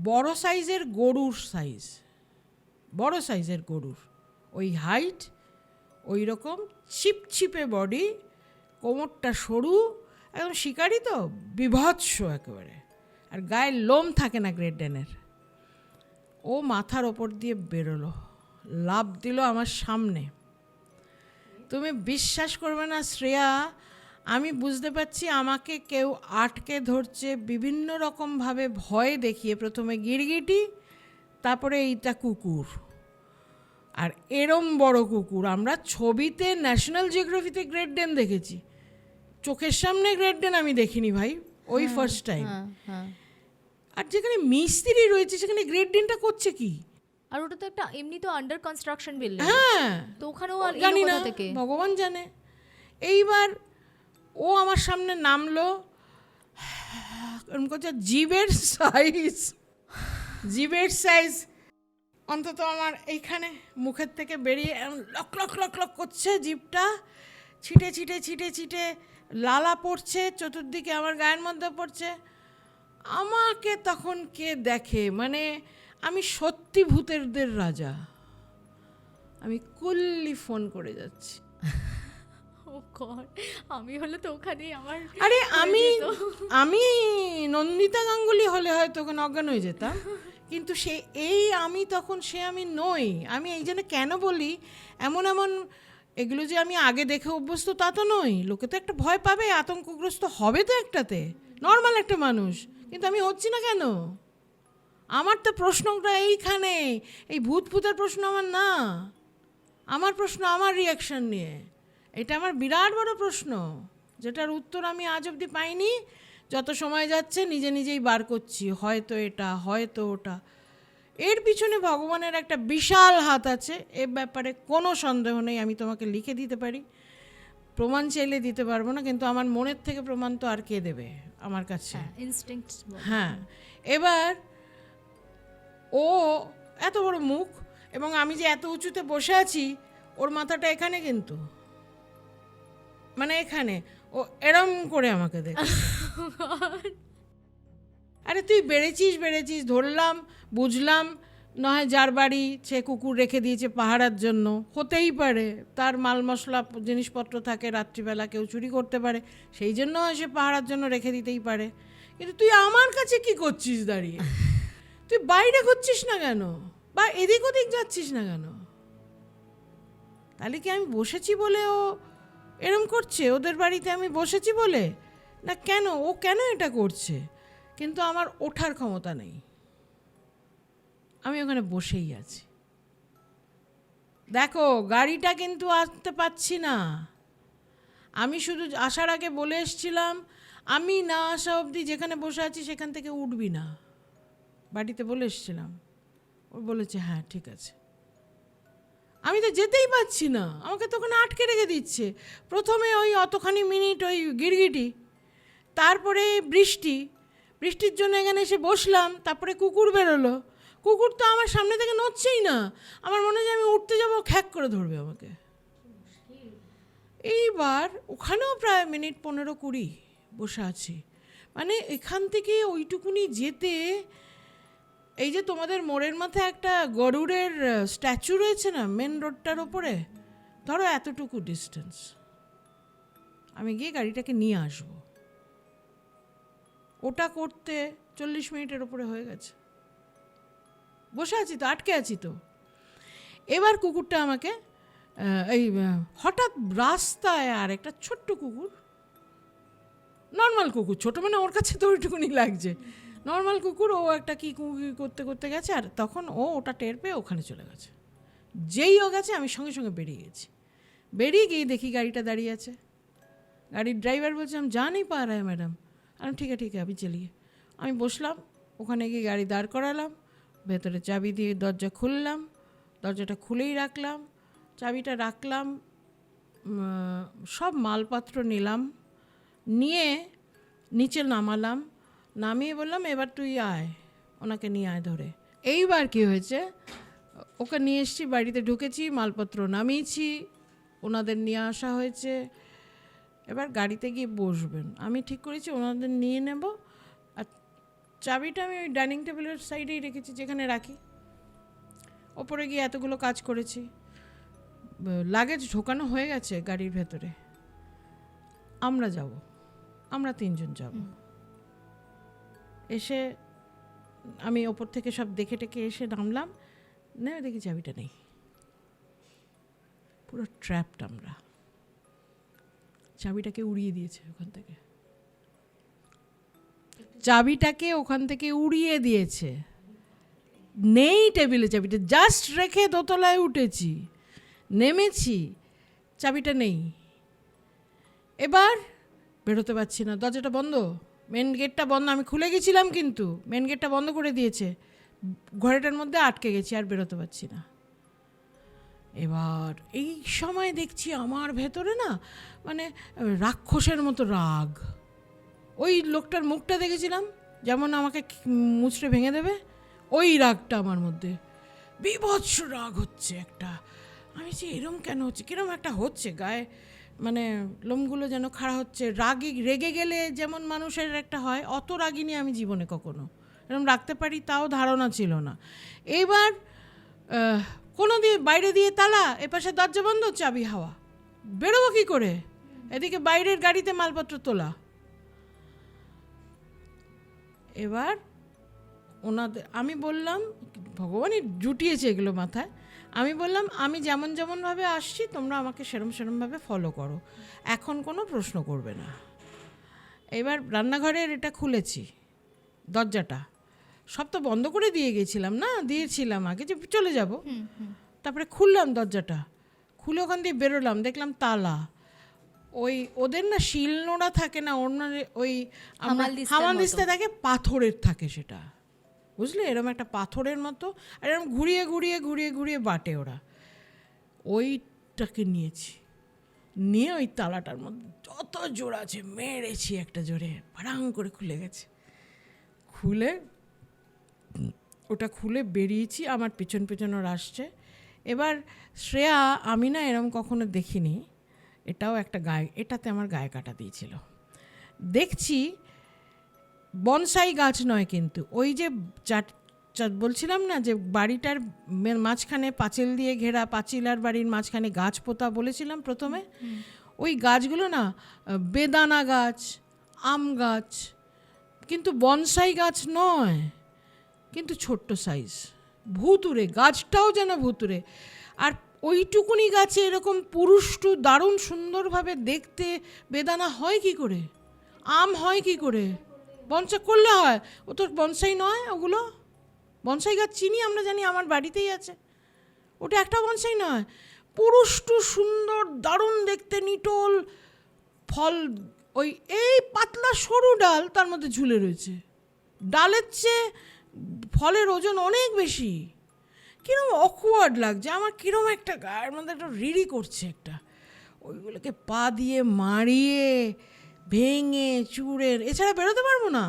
বড় সাইজের গরুর সাইজ, বড় সাইজের গরুর ওই হাইট, ওই রকম ছিপছিপে বডি, কোমরটা সরু, একদম শিকারি তো বিভৎস একেবারে, আর গায়ে লোম থাকে না গ্রেট ডেনের। ও মাথার ওপর দিয়ে বেরোলো, লাফ দিল আমার সামনে। তুমি বিশ্বাস করবে না শ্রেয়া, আমি বুঝতে পারছি আমাকে কেউ আটকে ধরছে বিভিন্ন রকমভাবে, ভয় দেখিয়ে, প্রথমে গিরগিটি, তারপরে এইটা কুকুর, আর এরম বড় কুকুর। আমরা ছবিতে ন্যাশনাল জিওগ্রাফিতে গ্রেট ডেন দেখেছি, চোখের সামনে গ্রেট ডেন আমি দেখিনি ভাই, ওই ফার্স্ট টাইম। আর যেখানে মিস্ত্রি রয়েছে সেখানে গ্রেট ডেনটা করছে কি? আর ওটা তো একটা এমনি তো আন্ডার কনস্ট্রাকশন বিল্ডিং, হ্যাঁ তো ওখানেও জানি না, ভগবান জানে। এইবার ও আমার সামনে নামলো, জিভের সাইজ, জিভের সাইজ অন্তত আমার এইখানে মুখের থেকে বেরিয়ে লক লক লক লক করছে, জিভটা ছিটে ছিটে ছিটে ছিটে লালা পড়ছে চতুর্দিকে, আমার গায়ের মধ্যে পড়ছে। আমাকে তখন কে দেখে, মানে আমি সত্যি ভূতেরদের রাজা, আমি কুল্লি ফোন করে যাচ্ছি। ও গড, আমি হলে তো ওখানে আমার, আরে আমি নন্দিতা গাঙ্গুলি হলে হয়তো ওখানে অজ্ঞান হয়ে যেতাম, কিন্তু আমি তখন আমি নই। আমি এই জন্য কেন বলি, এমন এগুলো যে আমি আগে দেখে অভ্যস্ত তা তো নই। লোকে তো একটা ভয় পাবে, আতঙ্কগ্রস্ত হবে তো একটাতে, নর্মাল একটা মানুষ, কিন্তু আমি হচ্ছি না কেন? আমার তো প্রশ্নটা এইখানে, এই ভূতের প্রশ্ন আমার না, আমার প্রশ্ন আমার রিয়াকশন নিয়ে। এটা আমার বিরাট বড় প্রশ্ন, যেটার উত্তর আমি আজ অবধি পাইনি। যত সময় যাচ্ছে নিজে নিজেই বার করছি, হয়তো এটা, হয়তো ওটা। এর পিছনে ভগবানের একটা বিশাল হাত আছে, এ ব্যাপারে কোনো সন্দেহ নেই। আমি তোমাকে লিখে দিতে পারি, প্রমাণ চাইলে দিতে পারবো না, কিন্তু আমার মনের থেকে প্রমাণ তো আর কে দেবে আমার কাছে? ইনস্টিংক্ট। হ্যাঁ, এবার ও এত বড় মুখ, এবং আমি যে এত উঁচুতে বসে আছি, ওর মাথাটা এখানে, কিন্তু মানে এখানে ও এরম করে আমাকে দেখ। আরে তুই বেড়েছিস, ধরলাম, বুঝলাম, নয় যার বাড়ি সে কুকুর রেখে দিয়েছে পাহারার জন্য, হতেই পারে তার মাল মশলা জিনিসপত্র থাকে, রাত্রিবেলা কেউ চুরি করতে পারে, সেই জন্য সে পাহারার জন্য রেখে দিতেই পারে। কিন্তু তুই আমার কাছে কি করছিস দাঁড়িয়ে? তুই বাইরে করছিস না কেন, বা এদিক ওদিক যাচ্ছিস না কেন? তাহলে কি আমি বসেছি বলে ও এরম করছে? ওদের বাড়িতে আমি বসেছি বলে? না কেন, ও কেন এটা করছে? কিন্তু আমার ওঠার ক্ষমতা নেই, আমি ওখানে বসেই আছি। দেখো গাড়িটা কিন্তু আসতে পাচ্ছি না, আমি শুধু আসার আগে বলে এসছিলাম আমি না আসা অবধি যেখানে বসে আছি সেখান থেকে উঠবি না, বাড়িতে বলে এসছিলাম। ও বলেছে হ্যাঁ ঠিক আছে। আমি তো যেতেই পারছি না, আমাকে তো ওখানে আটকে রেখে দিচ্ছে। প্রথমে ওই অতখানি মিনিট ওই গিরগিটি, তারপরে বৃষ্টি, বৃষ্টির জন্য এখানে এসে বসলাম, তারপরে কুকুর বেরোলো। কুকুর তো আমার সামনে থেকে নড়ছেই না, আমার মনে হয় আমি উঠতে যাবো, খ্যাক করে ধরবে আমাকে। এইবার ওখানেও প্রায় মিনিট 15-20 বসে আছি। মানে এখান থেকে ওইটুকুনি যেতে, এই যে তোমাদের মোড়ের মাথায় একটা গরুড়ের স্ট্যাচু রয়েছে না মেন রোডটার ওপরে, ধরো এতটুকু ডিস্টেন্স, আমি গিয়ে গাড়িটাকে নিয়ে আসবো, ওটা করতে 40 মিনিটের ওপরে হয়ে গেছে। বসে আছি তো, আটকে আছি তো। এবার কুকুরটা আমাকে হঠাৎ রাস্তায় আর একটা ছোট্ট কুকুর, নর্মাল কুকুর, ছোটো মানে ওর কাছে তো ওইটুকুনি লাগছে, নর্মাল কুকুর, ও একটা কী করতে করতে গেছে, আর তখন ও ওটা টের পেয়ে ওখানে চলে গেছে। যেই ও গেছে আমি সঙ্গে সঙ্গে বেরিয়ে গেছি। বেরিয়ে গিয়ে দেখি গাড়িটা দাঁড়িয়ে আছে। গাড়ির ড্রাইভার বলছে हम जा नहीं पा रहे हैं मैडम। আমি ঠিক আছে আমি চলিয়ে। আমি বসলাম, ওখানে গিয়ে গাড়ি দাঁড় করালাম, ভেতরে চাবি দিয়ে দরজা খুললাম, দরজাটা খুলেই রাখলাম, চাবিটা রাখলাম, সব মালপত্র নিলাম, নিয়ে নিচে নামালাম, নামিয়ে বললাম এবার তুই আয়, ওনাকে নিয়ে আয় ধরে। এইবার কি হয়েছে, ওকে নিয়ে এসেছি, বাড়িতে ঢুকেছি, মালপত্র নামিয়েছি, ওনাদের নিয়ে আসা হয়েছে। এবার গাড়িতে গিয়ে বসবেন, আমি ঠিক করেছি ওনাদের নিয়ে নেব, আর চাবিটা আমি ওই ডাইনিং টেবিলের সাইডেই রেখেছি যেখানে রাখি। ওপরে গিয়ে এতগুলো কাজ করেছি, লাগেজ ঢোকানো হয়ে গেছে গাড়ির ভেতরে। আমরা যাব, আমরা 3 জন যাব। এসে আমি ওপর থেকে সব দেখে টেকে এসে নামলাম, নেমে দেখি চাবিটা নেই, পুরো ট্র্যাপড আমরা। চাবিটাকে উড়িয়ে দিয়েছে ওখান থেকে, চাবিটাকে ওখান থেকে উড়িয়ে দিয়েছে, নেই টেবিলে চাবিটা, জাস্ট রেখে দোতলায় উঠেছি, নেমেছি, চাবিটা নেই। এবার বেরোতে পারছি না, দরজাটা বন্ধ, মেন গেটটা বন্ধ, আমি খুলে গেছিলাম কিন্তু মেন গেটটা বন্ধ করে দিয়েছে, ঘরেটার মধ্যে আটকে গেছি, আর বেরোতে পারছি না। এবার এই সময় দেখছি আমার ভেতরে না মানে রাক্ষসের মতো রাগ। ওই লোকটার মুখটা দেখেছিলাম যেমন আমাকে মুচড়ে ভেঙে দেবে, ওই রাগটা আমার মধ্যে, বীভৎস রাগ হচ্ছে একটা। আমি যে এরম কেন হচ্ছে, কিরম একটা হচ্ছে গায়ে, মানে লোমগুলো যেন খাড়া হচ্ছে। রেগে গেলে যেমন মানুষের একটা হয়, অত রাগিনি আমি জীবনে কখনো, এরকম রাখতে পারি তাও ধারণা ছিল না। এইবার কোনো দিয়ে বাইরে দিয়ে তালা, এপাশে দরজা বন্ধ, চাবি হাওয়া, বেরোবো কী করে? এদিকে বাইরের গাড়িতে মালপত্র তোলা। এবার ওনাদের আমি বললাম, ভগবানই জুটিয়েছে এগুলো মাথায়, আমি বললাম আমি যেমন যেমনভাবে আসছি তোমরা আমাকে সেরমভাবে ফলো করো, এখন কোনো প্রশ্ন করবে না। এবার রান্নাঘরের এটা খুলেছি, দরজাটা সব তো বন্ধ করে দিয়ে গেছিলাম না, দিয়েছিলাম আগে যে চলে যাব, তারপরে খুললাম দরজাটা, খুলে ওখান দিয়ে বেরোলাম, দেখলাম তালা। ওই ওদের না শিল নোড়া থাকে না, ওই হামালদিস্তা থাকে, পাথরের থাকে সেটা, বুঝলে, এরম একটা পাথরের মতো, আর এরম ঘুরিয়ে ঘুরিয়ে ঘুরিয়ে ঘুরিয়ে বাটে ওরা। ওইটাকে নিয়েছি, নিয়ে ওই তালাটার মধ্যে যত জোর আছে মেরেছি একটা জোরে, ভাড়াং করে খুলে গেছে। ওটা খুলে বেরিয়েছি, আমার পিছন পিছন ওর আসছে। এবার শ্রেয়া, আমি না এরম কখনো দেখিনি, এটাও একটা গায়ে, এটাতে আমার গায়ে কাটা দিয়েছিল। দেখছি বনসাই গাছ নয় কিন্তু, ওই যে বলছিলাম না যে বাড়িটার মাঝখানে পাঁচিল দিয়ে ঘেরা, পাঁচিল আর বাড়ির মাঝখানে গাছ পোতা বলেছিলাম প্রথমে, ওই গাছগুলো না বেদানা গাছ, আম গাছ, কিন্তু বনসাই গাছ নয়, কিন্তু ছোট্ট সাইজ, ভুতুরে, গাছটাও যেন ভুতুরে। আর ওইটুকুনি গাছে এরকম পুরুষ্টু দারুণ সুন্দরভাবে দেখতে বেদানা হয় কি করে, আম হয় কি করে, বনসাই করলে হয়, ও তো বনসাই নয়। ওগুলো বনসাই গাছ চিনি আমরা, জানি, আমার বাড়িতেই আছে, ওটা একটা বনসাই নয়, পুরুষ্টু সুন্দর দারুণ দেখতে, নিটোল ফল, ওই এই পাতলা সরু ডাল, তার মধ্যে ঝুলে রয়েছে, ডালের চেয়ে ফলের ওজন অনেক বেশি। কিরম অকওয়ার্ড লাগছে আমার, কিরম একটা গায়ের মধ্যে একটা রিড়ি করছে একটা, ওইগুলোকে পা দিয়ে মারিয়ে ভেঙে চুড়ে, এছাড়া বেরোতে পারবো না।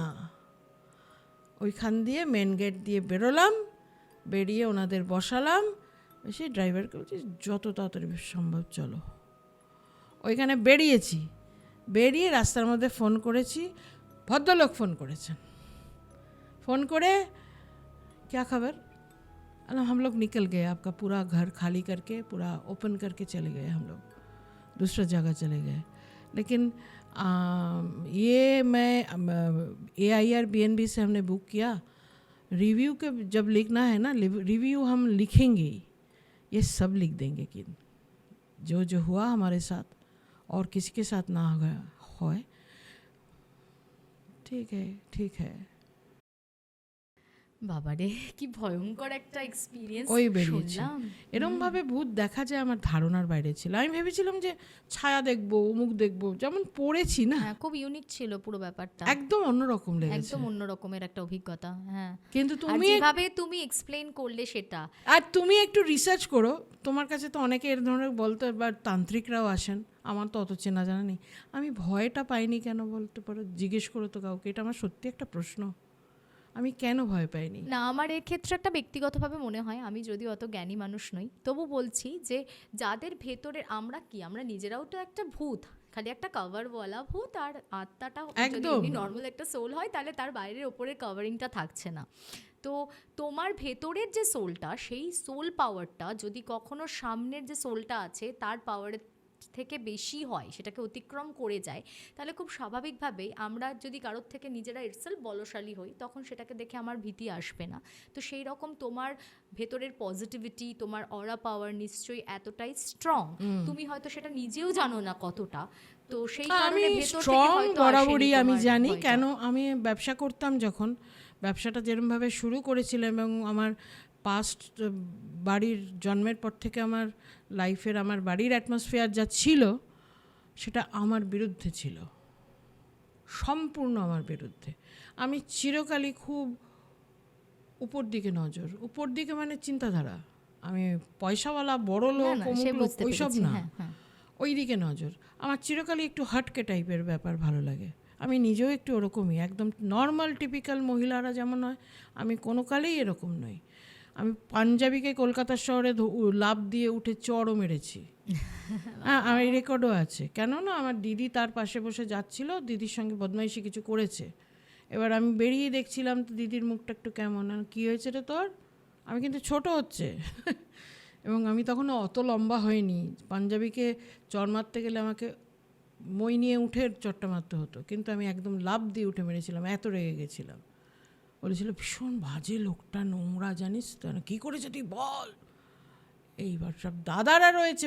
ওইখান দিয়ে মেন গেট দিয়ে বেরোলাম, বেরিয়ে ওনাদের বসালাম, এসে ড্রাইভারকে বলছি যত তাড়াতাড়ি সম্ভব চলো। ওইখানে বেরিয়েছি, বেরিয়ে রাস্তার মধ্যে ফোন করেছি, ভদ্রলোক ফোন করেছেন, ফোন করে क्या खबर, हम लोग निकल गए, आपका पूरा घर खाली करके पूरा ओपन करके चले गए, हम लोग दूसरा जगह चले गए। लेकिन ये मैं AIR BNB से हमने बुक किया, रिव्यू के जब लिखना है ना, रिव्यू हम लिखेंगे ही, ये सब लिख देंगे कि जो जो हुआ हमारे साथ और किसी के साथ ना होए। ठीक है। বাবারে কি ভয়ঙ্কর একটা এক্সপিরিয়েন্স ওই বেরিয়েছে। এরমভাবে ভূত দেখা যায় আমার ধারণার বাইরে ছিল। আমি ভেবেছিলাম যে ছায়া দেখবো, মুখ দেখবো, যেমন পড়েছি না। হ্যাঁ, খুব ইউনিক ছিল পুরো ব্যাপারটা, একদম অন্যরকম লেগেছে, একদম অন্য রকমের একটা অভিজ্ঞতা। হ্যাঁ, কিন্তু তুমি যেভাবে তুমি এক্সপ্লেইন করলে সেটা, আর তুমি একটু রিসার্চ করো, তোমার কাছে তো অনেকে এর ধরনের বলতে, বা তান্ত্রিকরাও আসেন, আমার তো অত চেনা জানা নেই। আমি ভয়টা পাইনি কেন বলতে পারো? জিজ্ঞেস করো তো কাউকে, এটা আমার সত্যি একটা প্রশ্ন, আমি কেন ভয় পাইনি। না, আমার এর ক্ষেত্রে একটা ব্যক্তিগতভাবে মনে হয়, আমি যদি অত জ্ঞানী মানুষ নই, তবু বলছি যে যাদের ভেতরে আমরা নিজেরাও তো একটা ভূত, খালি একটা কভারওয়ালা ভূত, আর আত্মাটা যদি নর্মাল একটা সোল হয় তাহলে তার বাইরের ওপরের কভারিংটা থাকছে না। তো তোমার ভেতরের যে সোলটা, সেই সোল পাওয়ারটা যদি কখনো সামনের যে সোলটা আছে তার পাওয়ারের থেকে বেশি হয়, সেটাকে অতিক্রম করে যায়, তাহলে খুব স্বাভাবিকভাবেই আমরা যদি কারোর থেকে নিজেরা ইটসেলফ বলশালী হই, তখন সেটাকে দেখে আমার ভীতি আসবে না। তো সেই রকম তোমার ভেতরের পজিটিভিটি, তোমার অরা পাওয়ার নিশ্চয়ই এতটাই স্ট্রং, তুমি হয়তো সেটা নিজেও জানো না কতটা। তো সেই কারণে ভেতর থেকে হয়তো বরাবরই আমি জানি কেন। আমি ব্যবসা করতাম যখন, ব্যবসাটা যেরকমভাবে শুরু করেছিলাম, এবং আমার পাস্ট বাড়ির জন্মের পর থেকে আমার লাইফের, আমার বাড়ির অ্যাটমসফিয়ার যা ছিল সেটা আমার বিরুদ্ধে ছিল, সম্পূর্ণ আমার বিরুদ্ধে। আমি চিরকালই খুব উপর দিকে নজর, উপর দিকে মানে চিন্তাধারা, আমি পয়সাওয়ালা বড় লোক ওইসব না, ওই দিকে নজর। আমার চিরকালই একটু হটকে টাইপের ব্যাপার ভালো লাগে। আমি নিজেও একটু ওরকমই, একদম নর্মাল টিপিক্যাল মহিলারা যেমন হয়, আমি কোনো কালেই এরকম নই। আমি পাঞ্জাবিকে কলকাতার শহরে লাফ দিয়ে উঠে চড়ও মেরেছি, হ্যাঁ, আমার রেকর্ডও আছে। কেননা আমার দিদি তার পাশে বসে যাচ্ছিল, দিদির সঙ্গে বদমাইশি কিছু করেছে, এবার আমি বেরিয়ে দেখছিলাম তো দিদির মুখটা একটু কেমন, কী হয়েছে রে তোর, আমি কিন্তু ছোট হচ্ছে এবং আমি তখন অত লম্বা হয়নি, পাঞ্জাবিকে চড় মারতে গেলে আমাকে মই নিয়ে উঠে চটটা মারতে হতো, কিন্তু আমি একদম লাফ দিয়ে উঠে মেরেছিলাম, এত রেগে গেছিলাম। বলেছিল ভীষণ বাজে লোকটা, নোংরা, জানিস তো, কী করেছে তুই বল। এইবার সব দাদারা রয়েছে,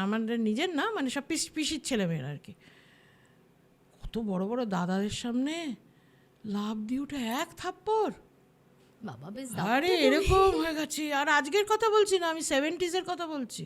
আমাদের নিজের না, মানে সব পিসির ছেলেমেয়েরা আর কি, কত বড় বড় দাদাদের সামনে লাফ দিয়ে উঠে এক থাপ্পড়, বাবা বেশ, আরে এরকম হয়ে গেছে। আর আজকের কথা বলছি না, আমি 70s কথা বলছি,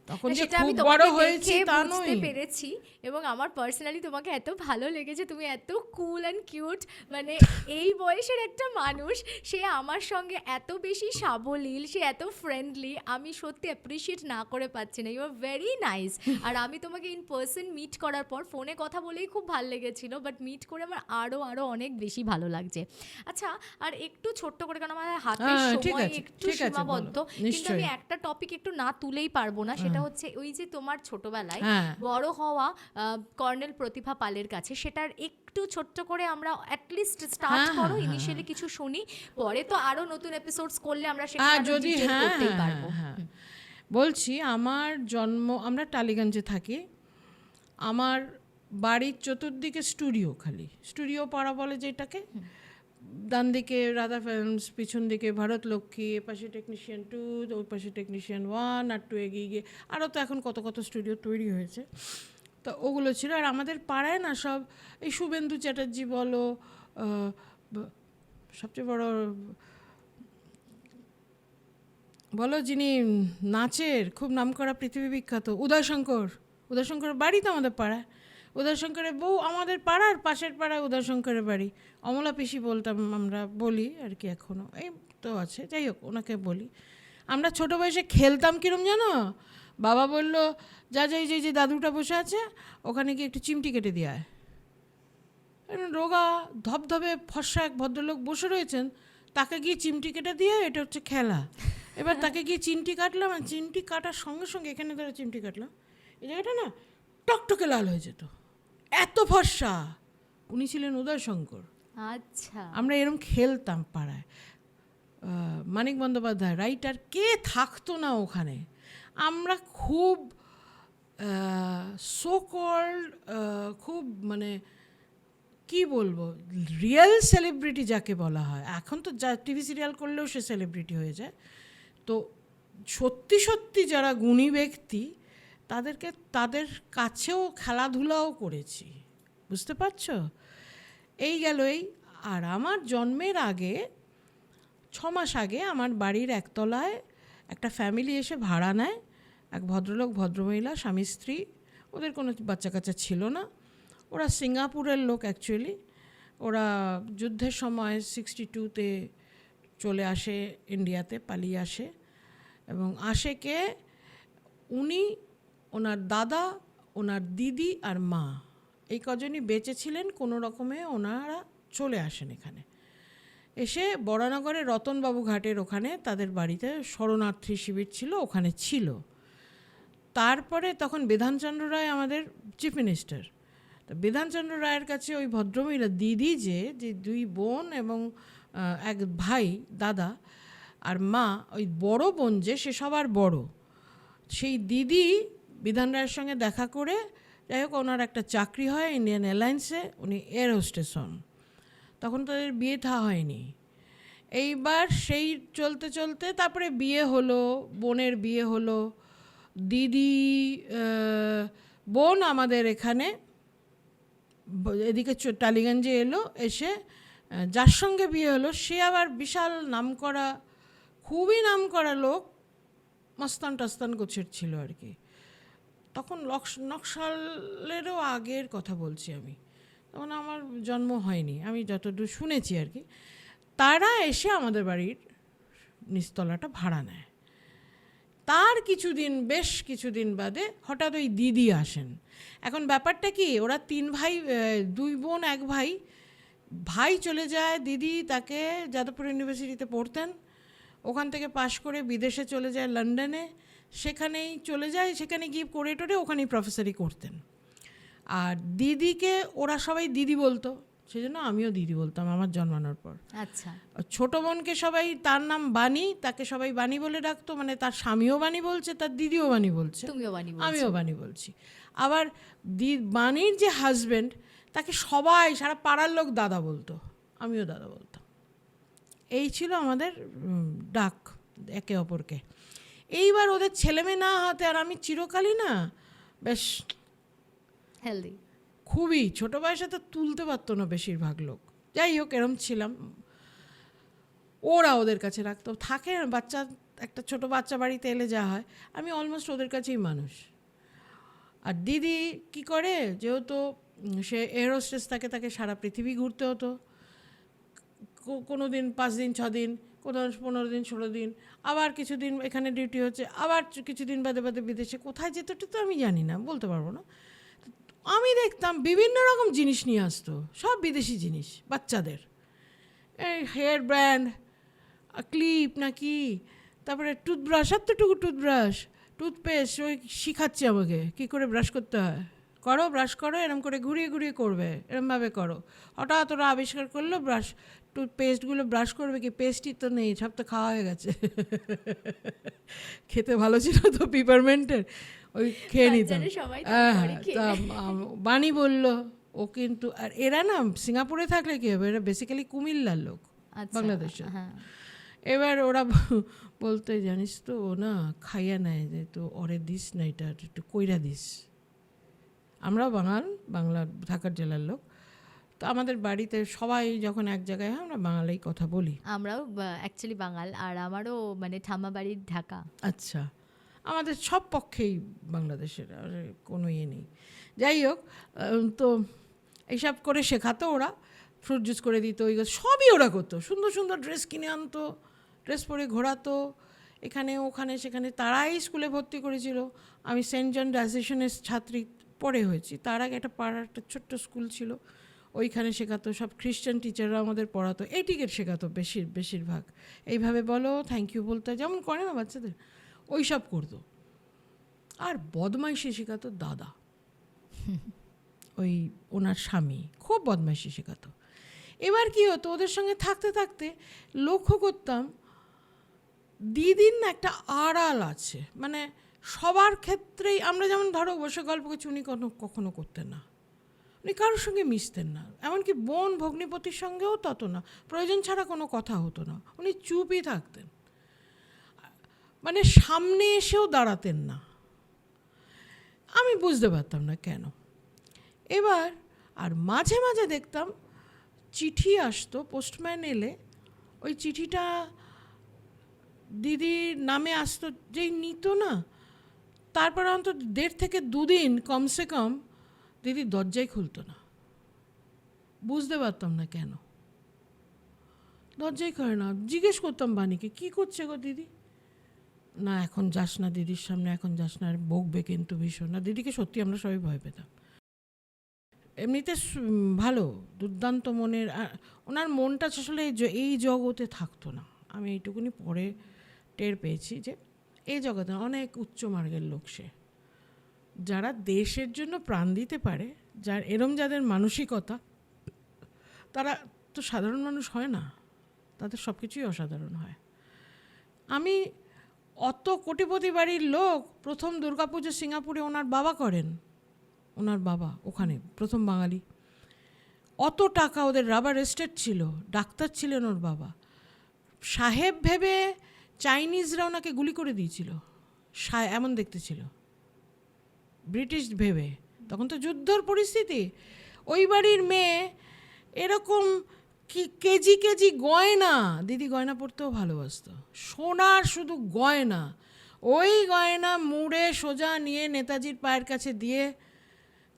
তখন যে খুব বড় হয়েছি তা নয়। বুঝতে পেরেছি, এবং আমার পার্সোনালি তোমাকে এত ভালো লেগেছে, তুমি এত কুল অ্যান্ড কিউট, মানে এই বয়সের একটা মানুষ, সে আমার সঙ্গে এত বেশি সাবলীল, সে এত ফ্রেন্ডলি, আমি সত্যি অ্যাপ্রিসিয়েট না করে পাচ্ছি না। You are very nice. আর আমি তোমাকে ইন পার্সন মিট করার পর, ফোনে কথা বলেই খুব ভালো লেগেছিল, বাট মিট করে আমার আরও অনেক বেশি ভালো লাগছে। আচ্ছা, আর একটু ছোট্ট করে, কারণ আমার হাতের সময় একটু সীমাবদ্ধ, কিন্তু আমি একটা টপিক একটু না তুলেই পারবো না, সেটা হচ্ছে ওই যে তোমার ছোটবেলায় বড় হওয়া কর্নেল প্রতিভা পালের কাছে, সেটার একটু ছোট্ট করে আমরা অ্যাটলিস্ট স্টার্ট করো, ইনিশিয়ালি কিছু শুনি, পরে তো আরো নতুন এপিসোডস করলে আমরা সেটা যদি করতেই পারবো। বলছি, আমার জন্ম, আমরা টালিগঞ্জে থাকি, আমার বাড়ির চতুর্দিকে স্টুডিও, খালি স্টুডিও পাড়া বলে যেটাকে, ডান দিকে রাধা ফিল্মস, পিছন দিকে ভারত লক্ষ্মী, এপাশে টেকনিশিয়ান 2, ওই পাশে টেকনিশিয়ান 1, আর 2 এগিয়ে গিয়ে আরও তো এখন কত কত স্টুডিও তৈরি হয়েছে, তো ওগুলো ছিল। আর আমাদের পাড়ায় না সব এই শুভেন্দু চ্যাটার্জি বলো, সবচেয়ে বড় বলো যিনি নাচের খুব নামকরা, পৃথিবী বিখ্যাত উদয়শঙ্কর বাড়ি তো আমাদের পাড়ায়, উদয়শঙ্করের বউ আমাদের পাড়ার পাশের পাড়ায় উদয়শঙ্করের বাড়ি, অমলা পিসি বলতাম আমরা, বলি আর কি এখনও, এই তো আছে, যাই হোক ওনাকে বলি। আমরা ছোটো বয়সে খেলতাম কিরম জানো, বাবা বললো যা যে দাদুটা বসে আছে ওখানে গিয়ে একটু চিমটি কেটে দিয়ে আয়, রোগা ধবধবে ফর্সা এক ভদ্রলোক বসে রয়েছেন, তাকে গিয়ে চিমটি কেটে দিয়ে এটা হচ্ছে খেলা। এবার তাকে গিয়ে চিমটি কাটলাম, আর চিমটি কাটার সঙ্গে সঙ্গে এখানে ধরে চিমটি কাটলাম, এই জায়গাটা না টকটকে লাল হয়ে যেত, এত ফর্সা। উনি ছিলেন উদয় শঙ্কর। আচ্ছা, আমরা এরকম খেলতাম পাড়ায়। মানিক বন্দ্যোপাধ্যায় রাইটার, কে থাকতো না ওখানে। আমরা খুব সো কল্ড, খুব মানে কি বলবো, রিয়েল সেলিব্রিটি যাকে বলা হয়। এখন তো যা টিভি সিরিয়াল করলেও সে সেলিব্রিটি হয়ে যায়। তো সত্যি সত্যি যারা গুণী ব্যক্তি, তাদের কাছেও খেলাধুলাও করেছি, বুঝতে পারছো? এই গেল এই। আর আমার জন্মের আগে 6 মাস আগে আমার বাড়ির একতলায় একটা ফ্যামিলি এসে ভাড়া নেয়, এক ভদ্রলোক ভদ্রমহিলা স্বামী স্ত্রী, ওদের কোনো বাচ্চা কাচ্চা ছিল না। ওরা সিঙ্গাপুরের লোক অ্যাকচুয়ালি। ওরা যুদ্ধের সময় 62-তে চলে আসে ইন্ডিয়াতে, পালিয়ে আসে। এবং আসে কে, উনি, ওনার দাদা, ওনার দিদি আর মা, এই কজনই বেঁচে ছিলেন। কোনো রকমে ওনারা চলে আসেন এখানে। এসে বরানগরে রতনবাবু ঘাটের ওখানে তাদের বাড়িতে শরণার্থী শিবির ছিল, ওখানে ছিল। তারপরে তখন বিধানচন্দ্র রায় আমাদের চিফ মিনিস্টার। তো বিধানচন্দ্র রায়ের কাছে ওই ভদ্রমহিলা দিদি, যে 2 বোন এবং এক ভাই, দাদা আর মা, ওই বড় বোন যে সে সবার বড়, সেই দিদি বিধান রায়ের সঙ্গে দেখা করে, যাই হোক ওনার একটা চাকরি হয় ইন্ডিয়ান এয়ারলাইন্সে, উনি এয়ার হোস্টেস হন। তখন তাদের বিয়ে থা হয়নি। এইবার সেই চলতে চলতে তারপরে বিয়ে হলো, বোনের বিয়ে হলো। দিদি বোন আমাদের এখানে এদিকে টালিগঞ্জে এলো, এসে যার সঙ্গে বিয়ে হলো সে আবার বিশাল নামকরা, খুবই নামকরা লোক, মস্তান টাস্তান গোছের ছিল আর কি। তখন নকশালেরও আগের কথা বলছি আমি, তখন আমার জন্ম হয়নি, আমি যতদূর শুনেছি আর কি। তারা এসে আমাদের বাড়ির নিচতলাটা ভাড়া নেয়। তার বেশ কিছুদিন বাদে হঠাৎ ওই দিদি আসেন। এখন ব্যাপারটা কি, ওরা 3 ভাই, 2 বোন 1 ভাই। ভাই চলে যায়, দিদি তাকে যাদবপুর ইউনিভার্সিটিতে পড়তেন, ওখান থেকে পাশ করে বিদেশে চলে যায় লন্ডনে, সেখানেই চলে যায়, সেখানে গিয়ে করে টোরে ওখানেই প্রফেসরি করতেন। আর দিদিকে ওরা সবাই দিদি বলতো, সেই জন্য আমিও দিদি বলতাম আমার জন্মানোর পর। আচ্ছা, ছোট বোনকে সবাই, তার নাম বাণী, তাকে সবাই বাণী বলে ডাকতো, মানে তার স্বামীও বাণী বলছে, তার দিদিও বাণী বলছে, তুমিও বাণী বলছো। আমিও বাণী বলছি। আবার বাণীর যে হাজব্যান্ড, তাকে সবাই সারা পাড়ার লোক দাদা বলতো, আমিও দাদা বলতাম। এই ছিল আমাদের ডাক একে অপরকে। এইবার ওদের ছেলেমেয়ে না হতে, আর আমি চিরকালই না বেশ হেলদি, খুবই ছোট বয়সে তো তুলতে পারতো না বেশিরভাগ লোক। যাই হোক, এরম ছিলাম। ওরা ওদের কাছে রাখতো, থাকে বাচ্চা, একটা ছোট বাচ্চা বাড়িতে এলে যা হয়, আমি অলমোস্ট ওদের কাছেই মানুষ। আর দিদি কি করে, যেহেতু সে এয়ার হোস্টেস, তাকে সারা পৃথিবী ঘুরতে হতো। কোনো দিন 5 দিন 6 দিন, কোনো 15 দিন 16 দিন, আবার কিছুদিন এখানে ডিউটি হচ্ছে, আবার কিছুদিন বাদে বাদে বিদেশে কোথায় যেত তো আমি জানি না, বলতে পারবো না। আমি দেখতাম বিভিন্ন রকম জিনিস নিয়ে আসতো, সব বিদেশি জিনিস বাচ্চাদের, এই হেয়ার ব্র্যান্ড, ক্লিপ নাকি, তারপরে টুথব্রাশ, এতটুকু টুথব্রাশ, টুথপেস্ট, ওই শিখাচ্ছে আমাকে কী করে ব্রাশ করতে হয়। ব্রাশ করো, এরম করে ঘুরিয়ে ঘুরিয়ে করবে, এরমভাবে করো। হঠাৎ ওরা আবিষ্কার করলো ব্রাশ, টুথপেস্টগুলো ব্রাশ করবে কি, পেস্টই তো নেই, সব তো খাওয়া হয়ে গেছে। খেতে ভালো ছিল তো পিপারমেন্টের, ওই খেয়ে নিতাম। বাণী বলল ও কিন্তু, আর এরা না সিঙ্গাপুরে থাকলে কী হবে, এরা বেসিক্যালি কুমিল্লার লোক, বাংলাদেশের। এবার ওরা বলতে, জানিস তো ও না খাইয়া নেয়, যে তো ওরে দিস না, এটা একটু কইরা দিস। আমরাও বাংলা ঢাকার জেলার লোক, তো আমাদের বাড়িতে সবাই যখন এক জায়গায় হয়, আমরা বাংলায় কথা বলি। আমরাও অ্যাকচুয়ালি বাঙাল, আর আমারও মানে ঠাম্মা বাড়ি ঢাকা। আচ্ছা, আমাদের সব পক্ষেই বাংলাদেশের, আর কোনো ইয়ে নেই। যাই হোক, তো এইসব করে শেখাতো ওরা, ফ্রুট জুস করে দিত, ওই সবই ওরা করতো। সুন্দর সুন্দর ড্রেস কিনে আনতো, ড্রেস পরে ঘোরাতো এখানে ওখানে সেখানে। তারাই স্কুলে ভর্তি করেছিল। আমি সেন্ট জন ডাইসেশনের ছাত্রী পরে হয়েছি, তার আগে একটা পাড়ার একটা ছোট্ট স্কুল ছিল, ওইখানে শেখাতো, সব খ্রিস্টান টিচাররা আমাদের পড়াতো, এইটিকেট শেখাতো বেশিরভাগ। এইভাবে বলো, থ্যাংক ইউ বলতে যেমন করে না বাচ্চাদের, ওই সব করতো। আর বদমাইশি শেখাতো দাদা, ওই ওনার স্বামী খুব বদমাইশি শেখাতো। এবার কি হতো, ওদের সঙ্গে থাকতে থাকতে লক্ষ্য করতাম দিদির না একটা আড়াল আছে, মানে সবার ক্ষেত্রেই আমরা যেমন ধরো বসে গল্প করছি, উনি কখনো করতেন না, উনি কারোর সঙ্গে মিশতেন না, এমনকি বোন ভগ্নিপতির সঙ্গেও তত না, প্রয়োজন ছাড়া কোনো কথা হতো না, উনি চুপই থাকতেন, মানে সামনে এসেও দাঁড়াতেন না। আমি বুঝতে পারতাম না কেন। এবার আর মাঝে মাঝে দেখতাম চিঠি আসতো, পোস্টম্যান এলে ওই চিঠিটা দিদির নামে আসতো, যেই নিত না, তারপর অন্তত 1.5 থেকে 2 দিন কমসে কম দিদি দরজাই খুলতো না। বুঝতে পারতাম না কেন, দরজাই খুলে না। জিজ্ঞেস করতাম বাণীকে, কী করছে গো দিদি? না এখন যাস না দিদির সামনে, এখন যাস না, বকবে কিন্তু ভীষণ। না, দিদিকে সত্যি আমরা সবাই ভয় পেতাম। এমনিতে ভালো, দুর্দান্ত মনের, ওনার মনটা আসলে এই জগতে থাকতো না। আমি এইটুকুনি পরে টের পেয়েছি যে এই জগতে অনেক উচ্চ মার্গের লোক সে, যারা দেশের জন্য প্রাণ দিতে পারে, যার এরম যাদের মানসিকতা, তারা তো সাধারণ মানুষ হয় না, তাদের সব কিছুই অসাধারণ হয়। আমি অত কোটিপতি বাড়ির লোক, প্রথম দুর্গাপুজো সিঙ্গাপুরে ওনার বাবা করেন, ওনার বাবা ওখানে প্রথম বাঙালি, অত টাকা, ওদের রাবার এস্টেট ছিল, ডাক্তার ছিলেন ওর বাবা, সাহেব ভেবে চাইনিজরা ওনাকে গুলি করে দিয়েছিল, এমন দেখতে ছিল, ব্রিটিশ ভেবে, তখন তো যুদ্ধর পরিস্থিতি। ওই বাড়ির মেয়ে এরকম কেজি কেজি গয়না, দিদি গয়না পরতেও ভালোবাসতো, সোনার শুধু গয়না, ওই গয়না মুড়ে সোজা নিয়ে নেতাজির পায়ের কাছে দিয়ে